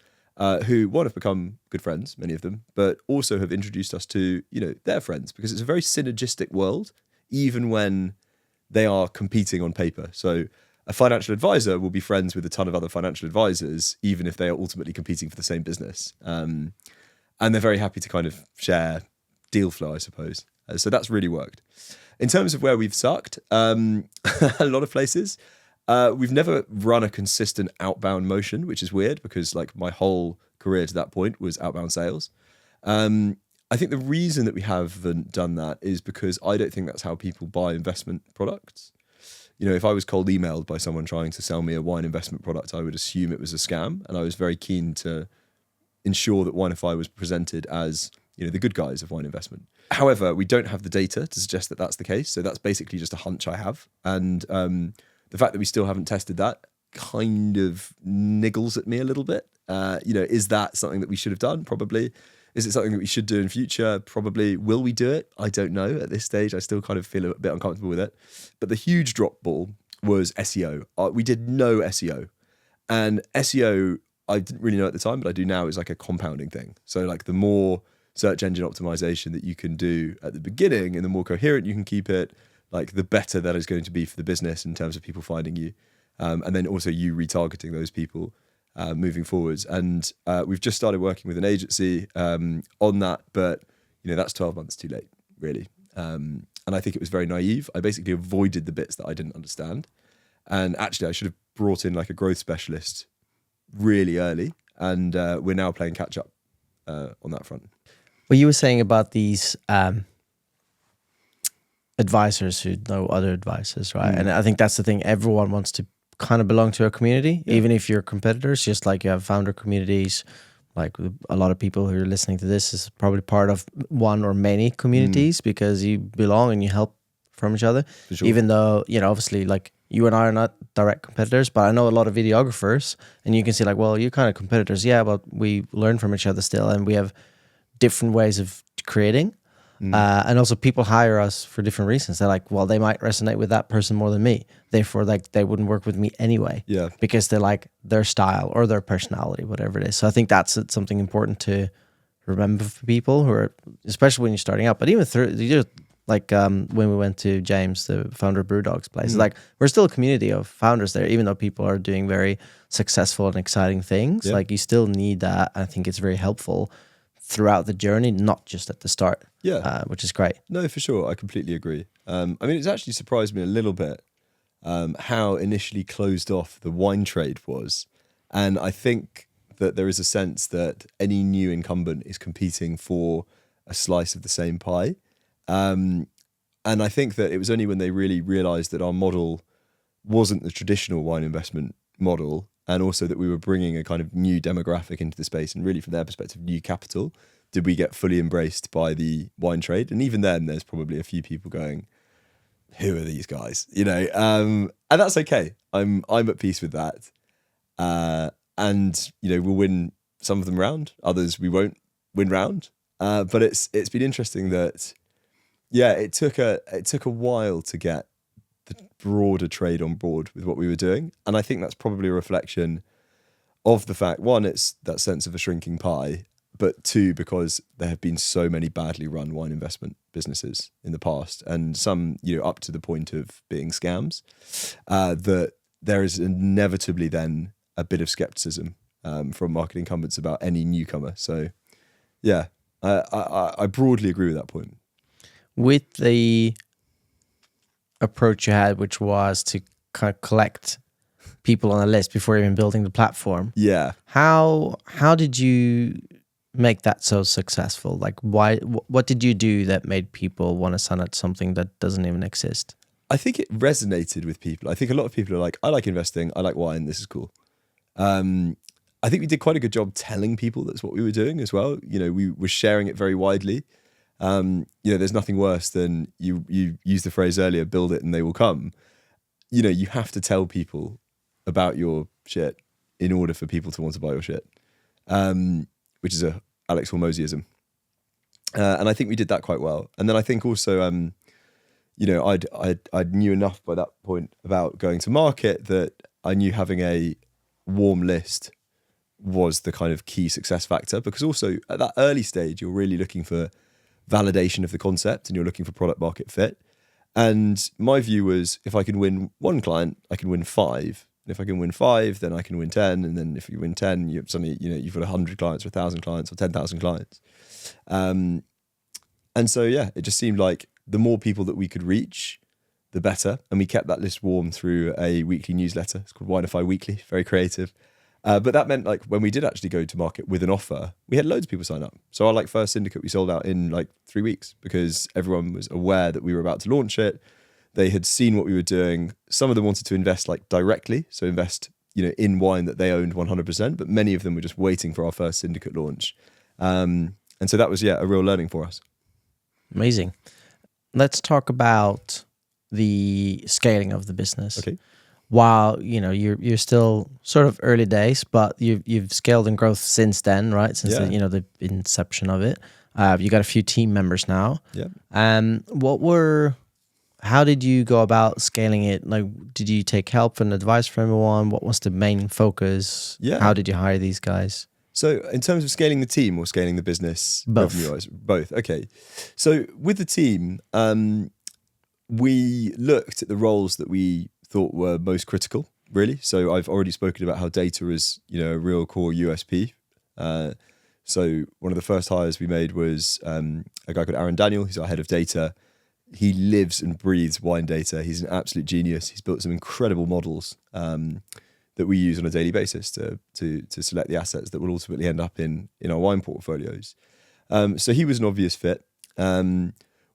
who, one, have become good friends, many of them, but also have introduced us to their friends, because it's a very synergistic world, even when they are competing on paper. So a financial advisor will be friends with a ton of other financial advisors, even if they are ultimately competing for the same business. And they're very happy to kind of share deal flow, I suppose. So that's really worked. In terms of where we've sucked, a lot of places. We've never run a consistent outbound motion, which is weird because like my whole career to that point was outbound sales. I think the reason that we haven't done that is because I don't think that's how people buy investment products. If I was cold emailed by someone trying to sell me a wine investment product, I would assume it was a scam. And I was very keen to ensure that WineFi was presented as, the good guys of wine investment. However, we don't have the data to suggest that that's the case. So that's basically just a hunch I have. And the fact that we still haven't tested that kind of niggles at me a little bit. Is that something that we should have done? Probably. Is it something that we should do in future? Probably. Will we do it? I don't know at this stage. I still kind of feel a bit uncomfortable with it. But the huge drop ball was SEO. We did no SEO. And SEO, I didn't really know at the time, but I do now, is like a compounding thing. So like the more search engine optimization that you can do at the beginning and the more coherent you can keep it, like the better that is going to be for the business in terms of people finding you. And then also you retargeting those people moving forwards. And we've just started working with an agency on that, but that's 12 months too late, really. And I think it was very naive. I basically avoided the bits that I didn't understand. And actually I should have brought in like a growth specialist really early. And we're now playing catch up on that front. Well, you were saying about these advisors who know other advisors, right? And I think that's the thing. Everyone wants to kind of belong to a community, even if you're competitors, just like you have founder communities. Like a lot of people who are listening to this is probably part of one or many communities because you belong and you help from each other. For sure. Even though, obviously like you and I are not direct competitors, but I know a lot of videographers and you can see like, well, you're kind of competitors. Yeah, but we learn from each other still and we have different ways of creating. And also people hire us for different reasons. They're like, well, they might resonate with that person more than me. Therefore, like they wouldn't work with me anyway. Yeah. Because they like their style or their personality, whatever it is. So I think that's something important to remember for people who are, especially when you're starting out, but even when we went to James, the founder of Brewdog's place, like we're still a community of founders there, even though people are doing very successful and exciting things. Like you still need that. I think it's very helpful throughout the journey, not just at the start. Yeah, which is great. No, for sure. I completely agree. It's actually surprised me a little bit how initially closed off the wine trade was. And I think that there is a sense that any new incumbent is competing for a slice of the same pie. And I think that it was only when they really realized that our model wasn't the traditional wine investment model, and also that we were bringing a kind of new demographic into the space and really from their perspective, new capital, did we get fully embraced by the wine trade. And even then there's probably a few people going, who are these guys? And that's okay. I'm at peace with that. And we'll win some of them round, others we won't win round. But it's been interesting that, it took a while to get the broader trade on board with what we were doing. And I think that's probably a reflection of the fact, one, it's that sense of a shrinking pie, but two, because there have been so many badly run wine investment businesses in the past, and some, up to the point of being scams, that there is inevitably then a bit of skepticism from market incumbents about any newcomer. So I broadly agree with that point. With the approach you had, which was to kind of collect people on a list before even building the platform. Yeah. How did you make that so successful? Like what did you do that made people want to sign up to something that doesn't even exist? I think it resonated with people. I think a lot of people are like, I like investing, I like wine, this is cool. I think we did quite a good job telling people that's what we were doing as well. We were sharing it very widely. There's nothing worse than you used the phrase earlier, build it and they will come. You have to tell people about your shit in order for people to want to buy your shit, which is a Alex Hormozyism. And I think we did that quite well. And then I think also, I knew enough by that point about going to market that I knew having a warm list was the kind of key success factor, because also at that early stage, you're really looking for validation of the concept and you're looking for product market fit. And my view was, if I can win one client, I can win 5. And if I can win 5, then I can win 10. And then if you win 10, you've got 100 clients or 1,000 clients or 10,000 clients. And so, it just seemed like the more people that we could reach, the better. And we kept that list warm through a weekly newsletter. It's called WineFi Weekly, very creative. But that meant when we did actually go to market with an offer, we had loads of people sign up. So our first syndicate, we sold out in 3 weeks because everyone was aware that we were about to launch it. They had seen what we were doing. Some of them wanted to invest directly, so invest in wine that they owned 100%. But many of them were just waiting for our first syndicate launch, and so that was a real learning for us. Amazing. Let's talk about the scaling of the business. Okay. While you're still sort of early days, but you've scaled in growth since then, right? Since the inception of it, you got a few team members now. Yeah. How did you go about scaling it? Did you take help and advice from everyone? What was the main focus? Yeah. How did you hire these guys? So in terms of scaling the team or scaling the business? Both. Both. Okay. So with the team, we looked at the roles that we thought were most critical, really. So I've already spoken about how data is, a real core USP. So one of the first hires we made was a guy called Aaron Daniel. He's our head of data. He lives and breathes wine data. He's an absolute genius. He's built some incredible models that we use on a daily basis to select the assets that will ultimately end up in our wine portfolios. So he was an obvious fit.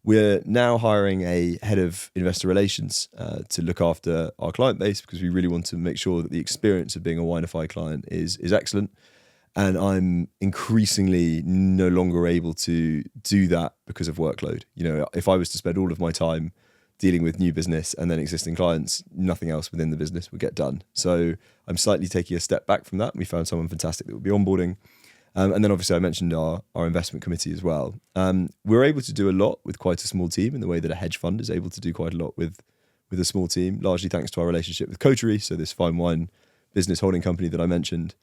We're now hiring a head of investor relations to look after our client base, because we really want to make sure that the experience of being a WineFi client is excellent. And I'm increasingly no longer able to do that because of workload. If I was to spend all of my time dealing with new business and then existing clients, nothing else within the business would get done. So I'm slightly taking a step back from that. We found someone fantastic that will be onboarding. And then obviously I mentioned our investment committee as well. We're able to do a lot with quite a small team, in the way that a hedge fund is able to do quite a lot with a small team, largely thanks to our relationship with Coterie, so this fine wine business holding company that I mentioned.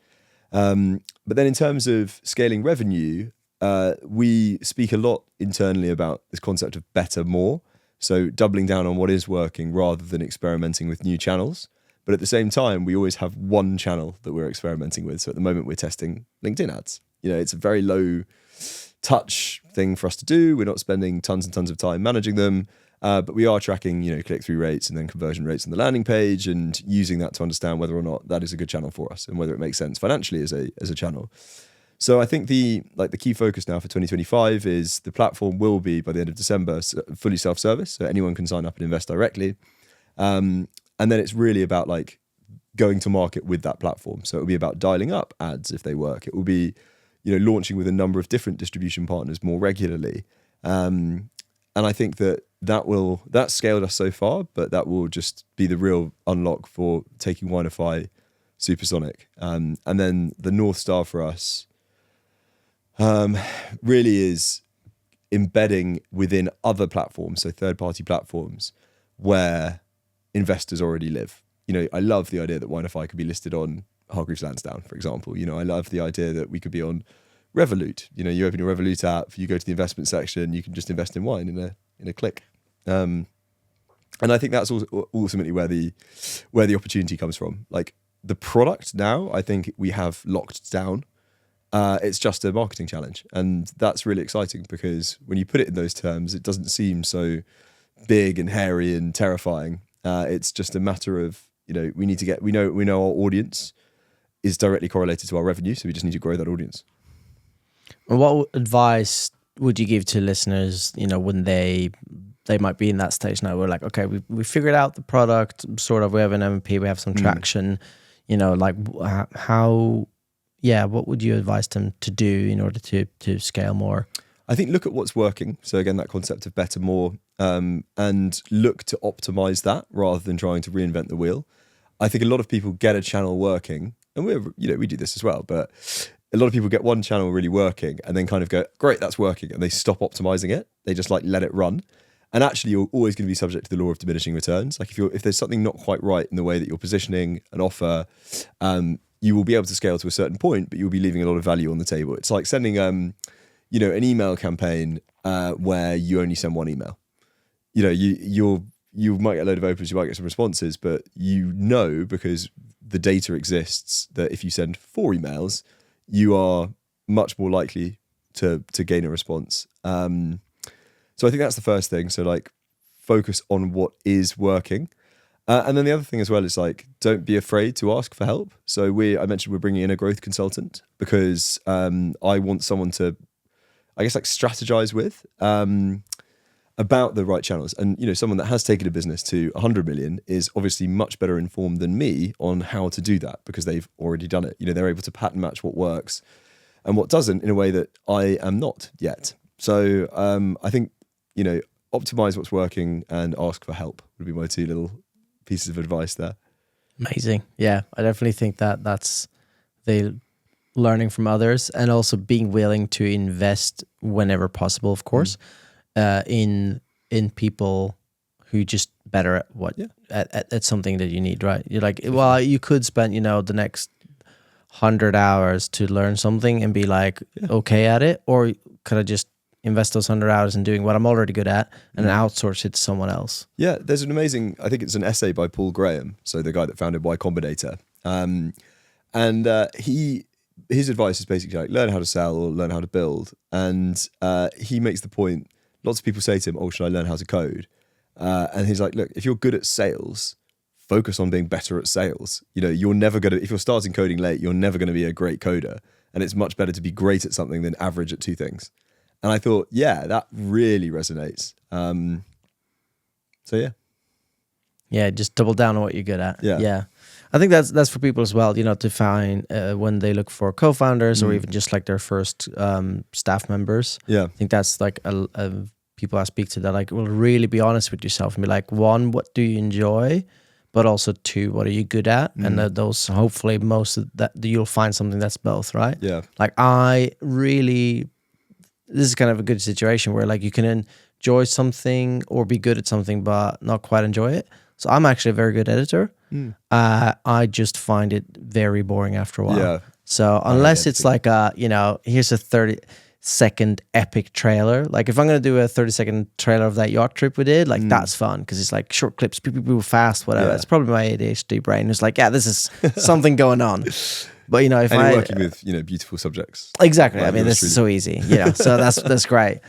But then in terms of scaling revenue, we speak a lot internally about this concept of better, more. So doubling down on what is working rather than experimenting with new channels. But at the same time, we always have one channel that we're experimenting with. So at the moment, we're testing LinkedIn ads. It's a very low touch thing for us to do. We're not spending tons and tons of time managing them. But we are tracking, click-through rates and then conversion rates on the landing page, and using that to understand whether or not that is a good channel for us and whether it makes sense financially as a channel. So I think the key focus now for 2025 is the platform will be, by the end of December, fully self-service. So anyone can sign up and invest directly. And then it's really about going to market with that platform. So it'll be about dialing up ads if they work. It will be, launching with a number of different distribution partners more regularly. And I think that's scaled us so far, but that will just be the real unlock for taking WineFi supersonic. And then the North Star for us really is embedding within other platforms, so third-party platforms, where investors already live. I love the idea that WineFi could be listed on Hargreaves Lansdowne, for example. I love the idea that we could be on Revolut. You open your Revolut app, you go to the investment section, you can just invest in wine in a click. And I think that's ultimately where the opportunity comes from. The product now, I think we have locked down. It's just a marketing challenge, and that's really exciting, because when you put it in those terms, it doesn't seem so big and hairy and terrifying. It's just a matter of, we know our audience is directly correlated to our revenue, so we just need to grow that audience. What advice would you give to listeners, when they might be in that stage now? We're okay, we figured out the product, sort of, we have an MVP, we have some traction, how what would you advise them to do in order to scale more? I think look at what's working. So again, that concept of better, more, and look to optimize that rather than trying to reinvent the wheel. I think a lot of people get a channel working, and we do this as well, but a lot of people get one channel really working and then kind of go, great, that's working, and they stop optimizing it. They just like let it run. And actually, you're always going to be subject to the law of diminishing returns. Like if there's something not quite right in the way that you're positioning an offer, you will be able to scale to a certain point, but you'll be leaving a lot of value on the table. It's like sending, an email campaign where you only send one email. You might get a load of opens, you might get some responses, but because the data exists that if you send 4 emails, you are much more likely to gain a response. So I think that's the first thing. So like focus on what is working. And then the other thing as well is like, don't be afraid to ask for help. So I mentioned we're bringing in a growth consultant because I want someone to, I guess, like strategize with about the right channels. And, someone that has taken a business to 100 million is obviously much better informed than me on how to do that because they've already done it. They're able to pattern match what works and what doesn't in a way that I am not yet. So I think, optimize what's working and ask for help would be my 2 little pieces of advice there. Amazing. Yeah, I definitely think that's the learning from others and also being willing to invest whenever possible, of course, in people who just better at what at something that you need, right? You're like, well, you could spend, the next 100 hours to learn something and be like okay at it, or could I just invest those 100 hours in doing what I'm already good at and outsource it to someone else? Yeah, there's an amazing, I think it's an essay by Paul Graham, so the guy that founded Y Combinator. His advice is basically like learn how to sell or learn how to build. And he makes the point, lots of people say to him, oh, should I learn how to code? And he's like, look, if you're good at sales, focus on being better at sales. You're never going to, if you're starting coding late, you're never going to be a great coder. And it's much better to be great at something than average at 2 things. And I thought, that really resonates. Yeah, just double down on what you're good at. Yeah. I think that's for people as well, to find when they look for co-founders or even just like their first staff members. Yeah. I think that's like a people I speak to that like will really be honest with yourself and be like, 1, what do you enjoy? But also 2, what are you good at? And those, hopefully most of that, you'll find something that's both, right? Yeah. Like this is kind of a good situation where like you can enjoy something or be good at something but not quite enjoy it. So I'm actually a very good editor. I just find it very boring after a while. Yeah. So unless it's like here's a 30-second epic trailer. Like if I'm going to do a 30-second trailer of that yacht trip we did, like that's fun because it's like short clips, people fast, whatever. It's probably my ADHD brain. It's like, this is something going on. But if and you're working with beautiful subjects, exactly. I mean, this is so easy. So that's great.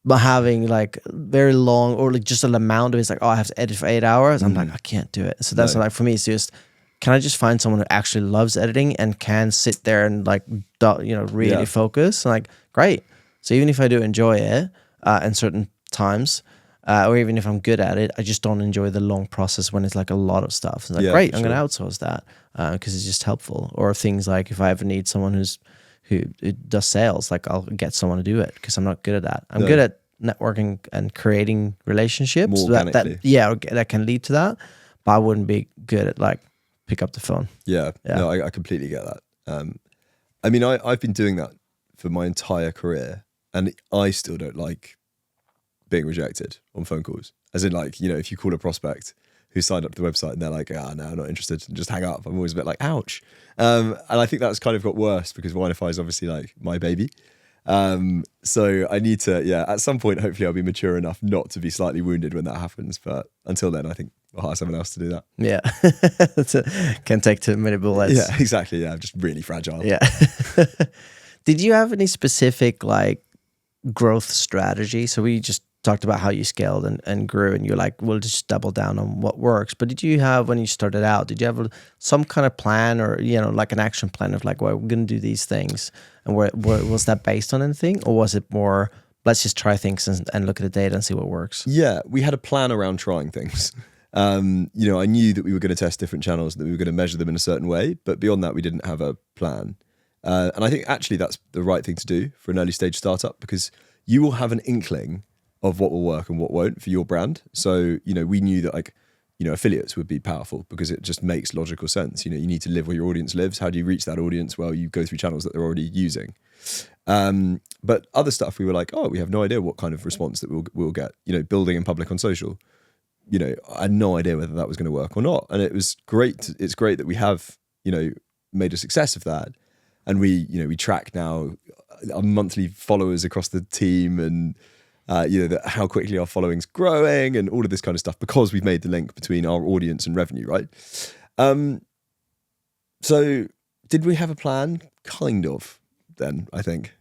But having like very long or like just an amount of it's like, I have to edit for 8 hours. I'm like, I can't do it. So that's like for me, it's just, can I just find someone who actually loves editing and can sit there and like really focus? And like, great. So even if I do enjoy it in certain times, or even if I'm good at it, I just don't enjoy the long process when it's like a lot of stuff. It's like, great, I'm going to outsource that because it's just helpful. Or things like if I ever need someone who does sales, like I'll get someone to do it because I'm not good at that. I'm good at networking and creating relationships that can lead to that, but I wouldn't be good at like pick up the phone. No, I completely get that. I mean, I've been doing that for my entire career and I still don't like being rejected on phone calls. As in like, if you call a prospect who signed up to the website and they're like, no, I'm not interested, and just hang up, I'm always a bit like, ouch. And I think that's kind of got worse because WineFi is obviously like my baby. So I need to, at some point, hopefully I'll be mature enough not to be slightly wounded when that happens. But until then, I think I'll hire someone else to do that. Yeah. Can take too many bullets. Yeah, exactly. Yeah, I'm just really fragile. Yeah. Did you have any specific like growth strategy? So we just talked about how you scaled and grew and you're like, we'll just double down on what works. But did you have, when you started out, did you have some kind of plan or, like an action plan of like, well, we're going to do these things? And was that based on anything? Or was it more, let's just try things and look at the data and see what works? Yeah, we had a plan around trying things. I knew that we were going to test different channels, that we were going to measure them in a certain way, but beyond that, we didn't have a plan. And I think actually that's the right thing to do for an early stage startup, because you will have an inkling of what will work and what won't for your brand. So, we knew that affiliates would be powerful because it just makes logical sense. You need to live where your audience lives. How do you reach that audience? Well, you go through channels that they're already using. But other stuff, we were like, we have no idea what kind of response that we'll get. Building in public on social. I had no idea whether that was going to work or not. And it was great. It's great that we have, made a success of that. And we track now our monthly followers across the team and, how quickly our following's growing and all of this kind of stuff, because we've made the link between our audience and revenue, right? So did we have a plan? Kind of, then, I think.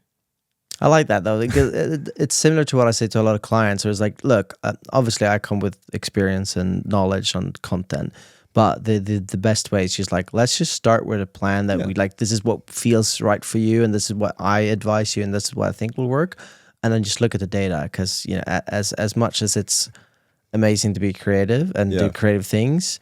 I like that though, because it's similar to what I say to a lot of clients. It's like, look, obviously I come with experience and knowledge on content, but the best way is just like, let's just start with a plan that we like, this is what feels right for you, and this is what I advise you, and this is what I think will work. And then just look at the data, because as much as it's amazing to be creative and do creative things,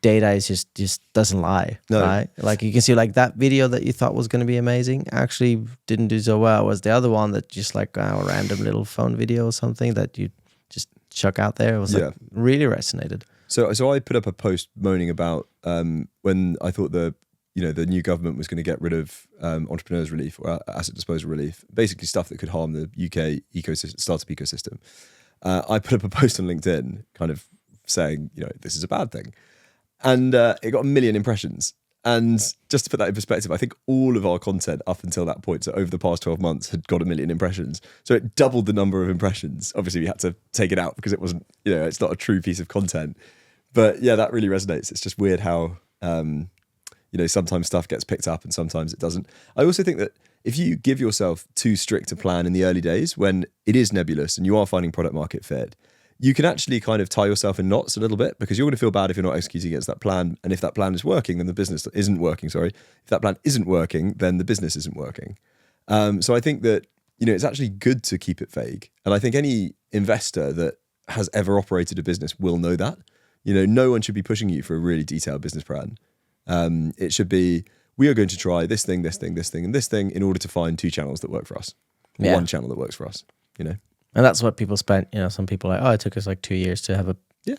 data is just doesn't lie, right? Like you can see, like that video that you thought was going to be amazing actually didn't do so well. Was the other one that just like a random little phone video or something that you just chuck out there? It was like really resonated. So I put up a post moaning about when I thought the new government was going to get rid of entrepreneurs relief or asset disposal relief, basically stuff that could harm the UK startup ecosystem. I put up a post on LinkedIn kind of saying, this is a bad thing. And it got 1 million impressions. And just to put that in perspective, I think all of our content up until that point, so over the past 12 months, had got 1 million impressions. So it doubled the number of impressions. Obviously, we had to take it out because it wasn't, it's not a true piece of content. But yeah, that really resonates. It's just weird how, sometimes stuff gets picked up and sometimes it doesn't. I also think that if you give yourself too strict a plan in the early days, when it is nebulous and you are finding product market fit, you can actually kind of tie yourself in knots a little bit, because you're going to feel bad if you're not executing against that plan. And if that plan is working, then the business isn't working. If that plan isn't working, then the business isn't working. So I think that, it's actually good to keep it vague. And I think any investor that has ever operated a business will know that. No one should be pushing you for a really detailed business plan. It should be, we are going to try this thing, this thing, this thing, and this thing in order to find 2 channels that work for us. Yeah. One channel that works for us, And that's what people spent, some people are like, it took us like 2 years to have a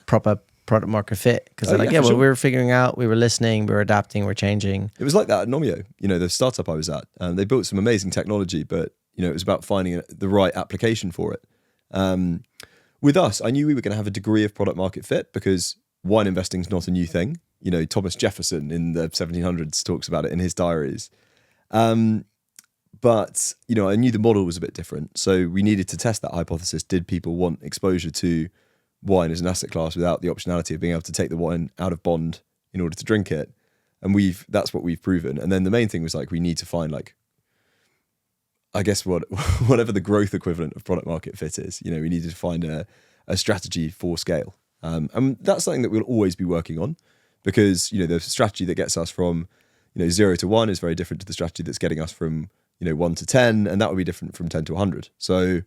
proper product market fit. Because they're like, we were figuring out, we were listening, we were adapting, we're changing. It was like that at Nomio, the startup I was at. They built some amazing technology, but, it was about finding the right application for it. With us, I knew we were going to have a degree of product market fit because wine investing is not a new thing. Thomas Jefferson in the 1700s talks about it in his diaries. But, I knew the model was a bit different. So we needed to test that hypothesis. Did people want exposure to wine as an asset class without the optionality of being able to take the wine out of bond in order to drink it? And that's what we've proven. And then the main thing was like, we need to find I guess whatever the growth equivalent of product market fit is, we needed to find a strategy for scale. And that's something that we'll always be working on, because, the strategy that gets us from, 0 to 1 is very different to the strategy that's getting us from, 1 to 10, and that would be different from 10 to 100. So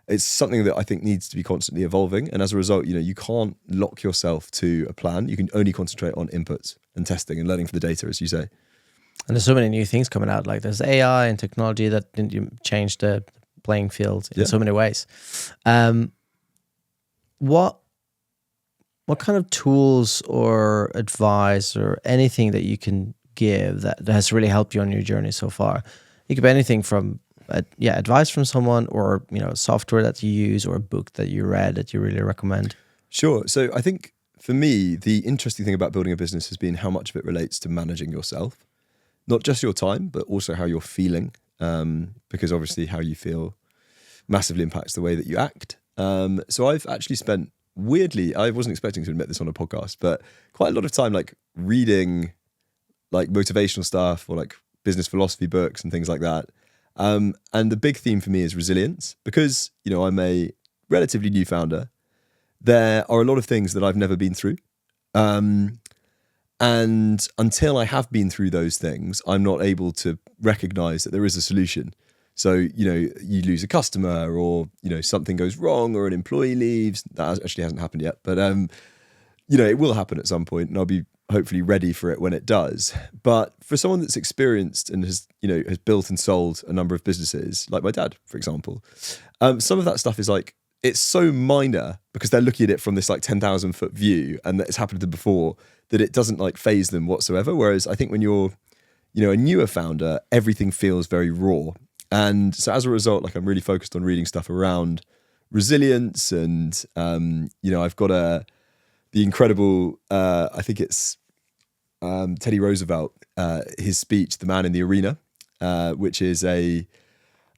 it's something that I think needs to be constantly evolving. And as a result, you can't lock yourself to a plan. You can only concentrate on inputs and testing and learning from the data, as you say. And there's so many new things coming out. Like there's AI and technology that change the playing field in so many ways. What kind of tools or advice or anything that you can give that has really helped you on your journey so far? It could be anything from advice from someone, or software that you use, or a book that you read that you really recommend. Sure. So I think for me, the interesting thing about building a business has been how much of it relates to managing yourself, not just your time, but also how you're feeling, because obviously how you feel massively impacts the way that you act. So I've actually spent, weirdly, I wasn't expecting to admit this on a podcast, but quite a lot of time like reading like motivational stuff or like business philosophy books and things like that. And the big theme for me is resilience, because, I'm a relatively new founder. There are a lot of things that I've never been through. And until I have been through those things, I'm not able to recognize that there is a solution. So, you lose a customer, or, something goes wrong, or an employee leaves. That actually hasn't happened yet. But, it will happen at some point, and I'll be hopefully ready for it when it does. But for someone that's experienced and has built and sold a number of businesses, like my dad, for example, some of that stuff is like, it's so minor because they're looking at it from this like 10,000 foot view, and that it's happened to them before, that it doesn't like phase them whatsoever. Whereas I think when you're, a newer founder, everything feels very raw. And so as a result, like I'm really focused on reading stuff around resilience, and I've got the incredible, I think it's Teddy Roosevelt, his speech, "The Man in the Arena," which is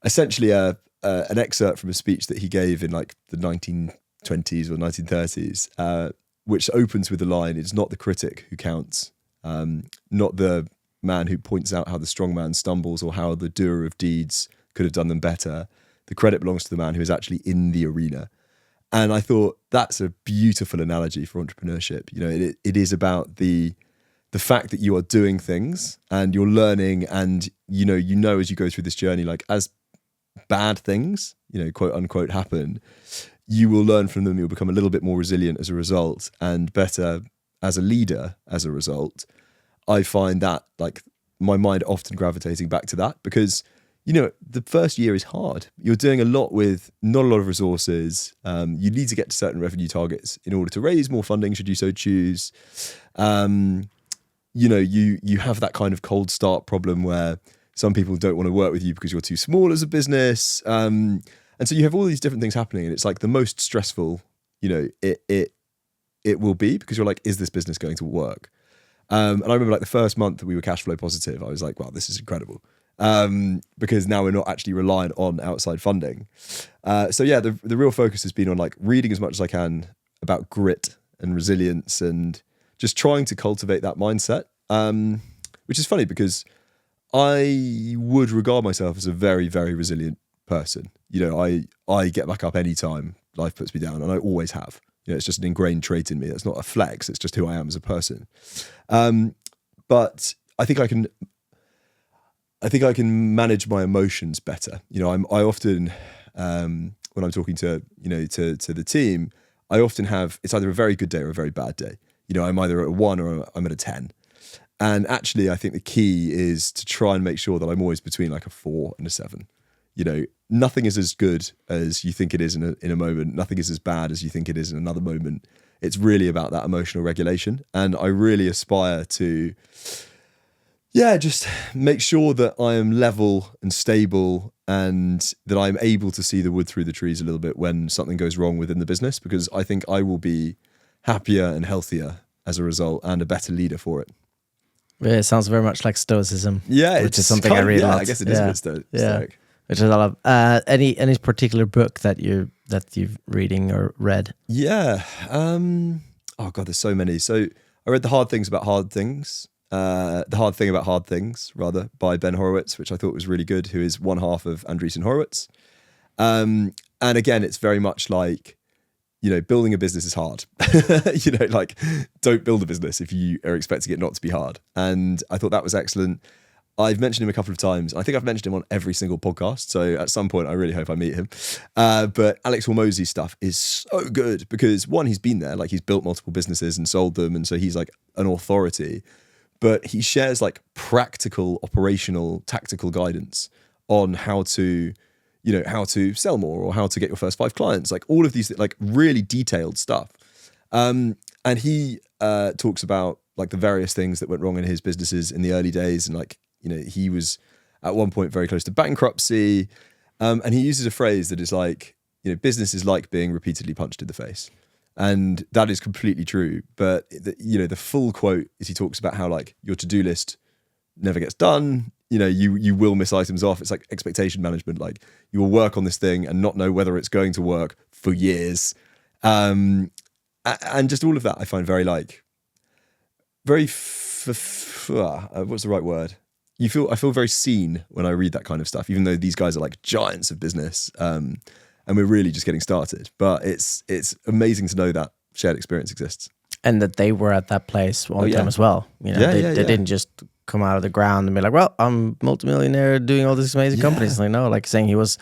essentially an excerpt from a speech that he gave in like the 1920s or 1930s, which opens with the line, "It's not the critic who counts, not the man who points out how the strong man stumbles or how the doer of deeds could have done them better. The credit belongs to the man who is actually in the arena." And I thought that's a beautiful analogy for entrepreneurship. It is about the fact that you are doing things and you're learning, and as you go through this journey, like as bad things, quote unquote, happen, you will learn from them. You'll become a little bit more resilient as a result, and better as a leader as a result. I find that like my mind often gravitating back to that because, the first year is hard. You're doing a lot with not a lot of resources. You need to get to certain revenue targets in order to raise more funding, should you so choose. You have that kind of cold start problem where some people don't want to work with you because you're too small as a business. And so you have all these different things happening, and it's like the most stressful, it will be, because you're like, is this business going to work? And I remember like the first month that we were cash flow positive, I was like, wow, this is incredible. Because now we're not actually reliant on outside funding. The real focus has been on like reading as much as I can about grit and resilience, and just trying to cultivate that mindset, which is funny because I would regard myself as a very, very resilient person. I get back up any time life puts me down, and I always have. It's just an ingrained trait in me. It's not a flex. It's just who I am as a person. But I think I can manage my emotions better. I often, when I'm talking to the team, I often have, it's either a very good day or a very bad day. I'm either at a 1 or I'm at a 10. And actually, I think the key is to try and make sure that I'm always between like a 4 and a 7. Nothing is as good as you think it is in a moment. Nothing is as bad as you think it is in another moment. It's really about that emotional regulation. And I really aspire to, just make sure that I am level and stable, and that I'm able to see the wood through the trees a little bit when something goes wrong within the business, because I think I will be happier and healthier as a result, and a better leader for it. Yeah, it sounds very much like stoicism. Yeah, which is something I read a lot. I guess it is a bit stoic. Yeah, which is a lot of. Any particular book that you've reading or read? Yeah. Oh God, there's so many. So I read The Hard Things About Hard Things. The Hard Thing About Hard Things, rather, by Ben Horowitz, which I thought was really good, who is one half of Andreessen Horowitz. And again, it's very much like, building a business is hard. Don't build a business if you are expecting it not to be hard. And I thought that was excellent. I've mentioned him a couple of times. I think I've mentioned him on every single podcast. So at some point, I really hope I meet him. But Alex Hormozy's stuff is so good because, one, he's been there, like he's built multiple businesses and sold them. And so he's like an authority. But he shares like practical, operational, tactical guidance on how to sell more or how to get your first 5 clients, like all of these like really detailed stuff. And he talks about like the various things that went wrong in his businesses in the early days. And like, he was at one point very close to bankruptcy. And he uses a phrase that is like, business is like being repeatedly punched in the face. And that is completely true. But the full quote is he talks about how like your to-do list never gets done. You will miss items off. It's like expectation management. Like you will work on this thing and not know whether it's going to work for years. And just all of that I find very like, very, what's the right word? I feel very seen when I read that kind of stuff, even though these guys are like giants of business. And we're really just getting started. But it's amazing to know that shared experience exists. And that they were at that place one time as well. They didn't just come out of the ground and be like, well, I'm multimillionaire doing all these amazing companies. Like, no, like saying he was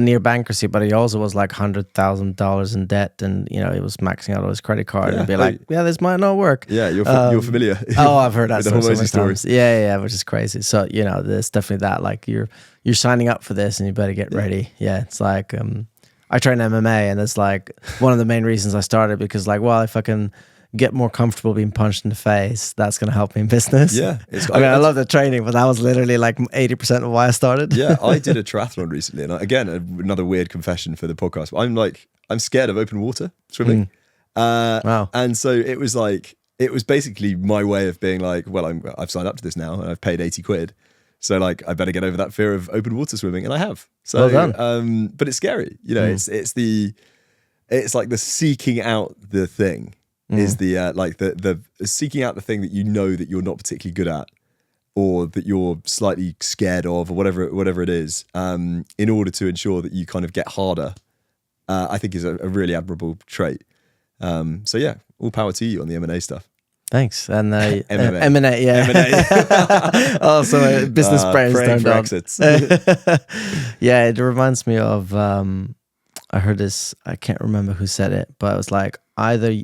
near bankruptcy, but he also was like $100,000 in debt, and he was maxing out on his credit card and be like, yeah, this might not work. Yeah, you're familiar. Oh, I've heard that so many stories. Yeah, which is crazy. So there's definitely that. Like you're signing up for this, and you better get ready. Yeah, it's like I train MMA, and it's like one of the main reasons I started, because like, well, if I can get more comfortable being punched in the face, that's going to help me in business. Yeah. I love the training, but that was literally like 80% of why I started. Yeah, I did a triathlon recently, and again, another weird confession for the podcast. But I'm scared of open water swimming. Wow. And so it was basically my way of being like, well, I've signed up to this now and I've paid 80 quid. So like, I better get over that fear of open water swimming, and I have. So, well done. But it's scary, it's like the seeking out the thing. Is the the seeking out the thing that that you're not particularly good at, or that you're slightly scared of, or whatever it is, in order to ensure that you kind of get harder, I think is a really admirable trait. So yeah, all power to you on the M&A stuff. Thanks. And M&A, yeah. M&A. Oh, so business brains turned on. Exits. Yeah, it reminds me of, I heard this, I can't remember who said it, but it was like, either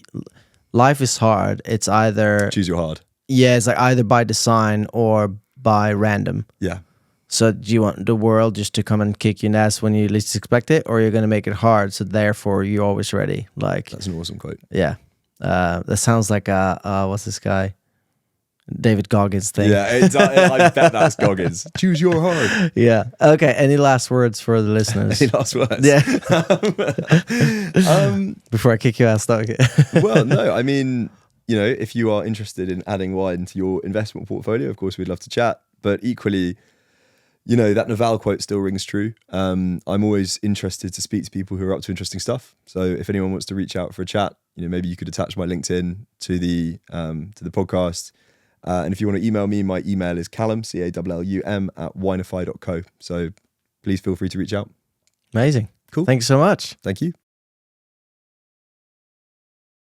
life is hard, it's either... Choose your hard. Yeah, it's like either by design or by random. Yeah. So do you want the world just to come and kick you in the ass when you least expect it, or you're going to make it hard, so therefore you're always ready? Like, that's an awesome quote. Yeah. That sounds like what's this guy? David Goggins thing. Yeah, I bet that's Goggins. Choose your hard. Yeah. Okay. Any last words for the listeners? Any last words? Yeah. Before I kick your ass, though. Well, no. I mean, if you are interested in adding wine to your investment portfolio, of course, we'd love to chat. But equally, that Naval quote still rings true. I'm always interested to speak to people who are up to interesting stuff. So if anyone wants to reach out for a chat, maybe you could attach my LinkedIn to the podcast. And if you want to email me, my email is Callum, CALLUM @winefi.co. So please feel free to reach out. Amazing. Cool. Thank you so much. Thank you.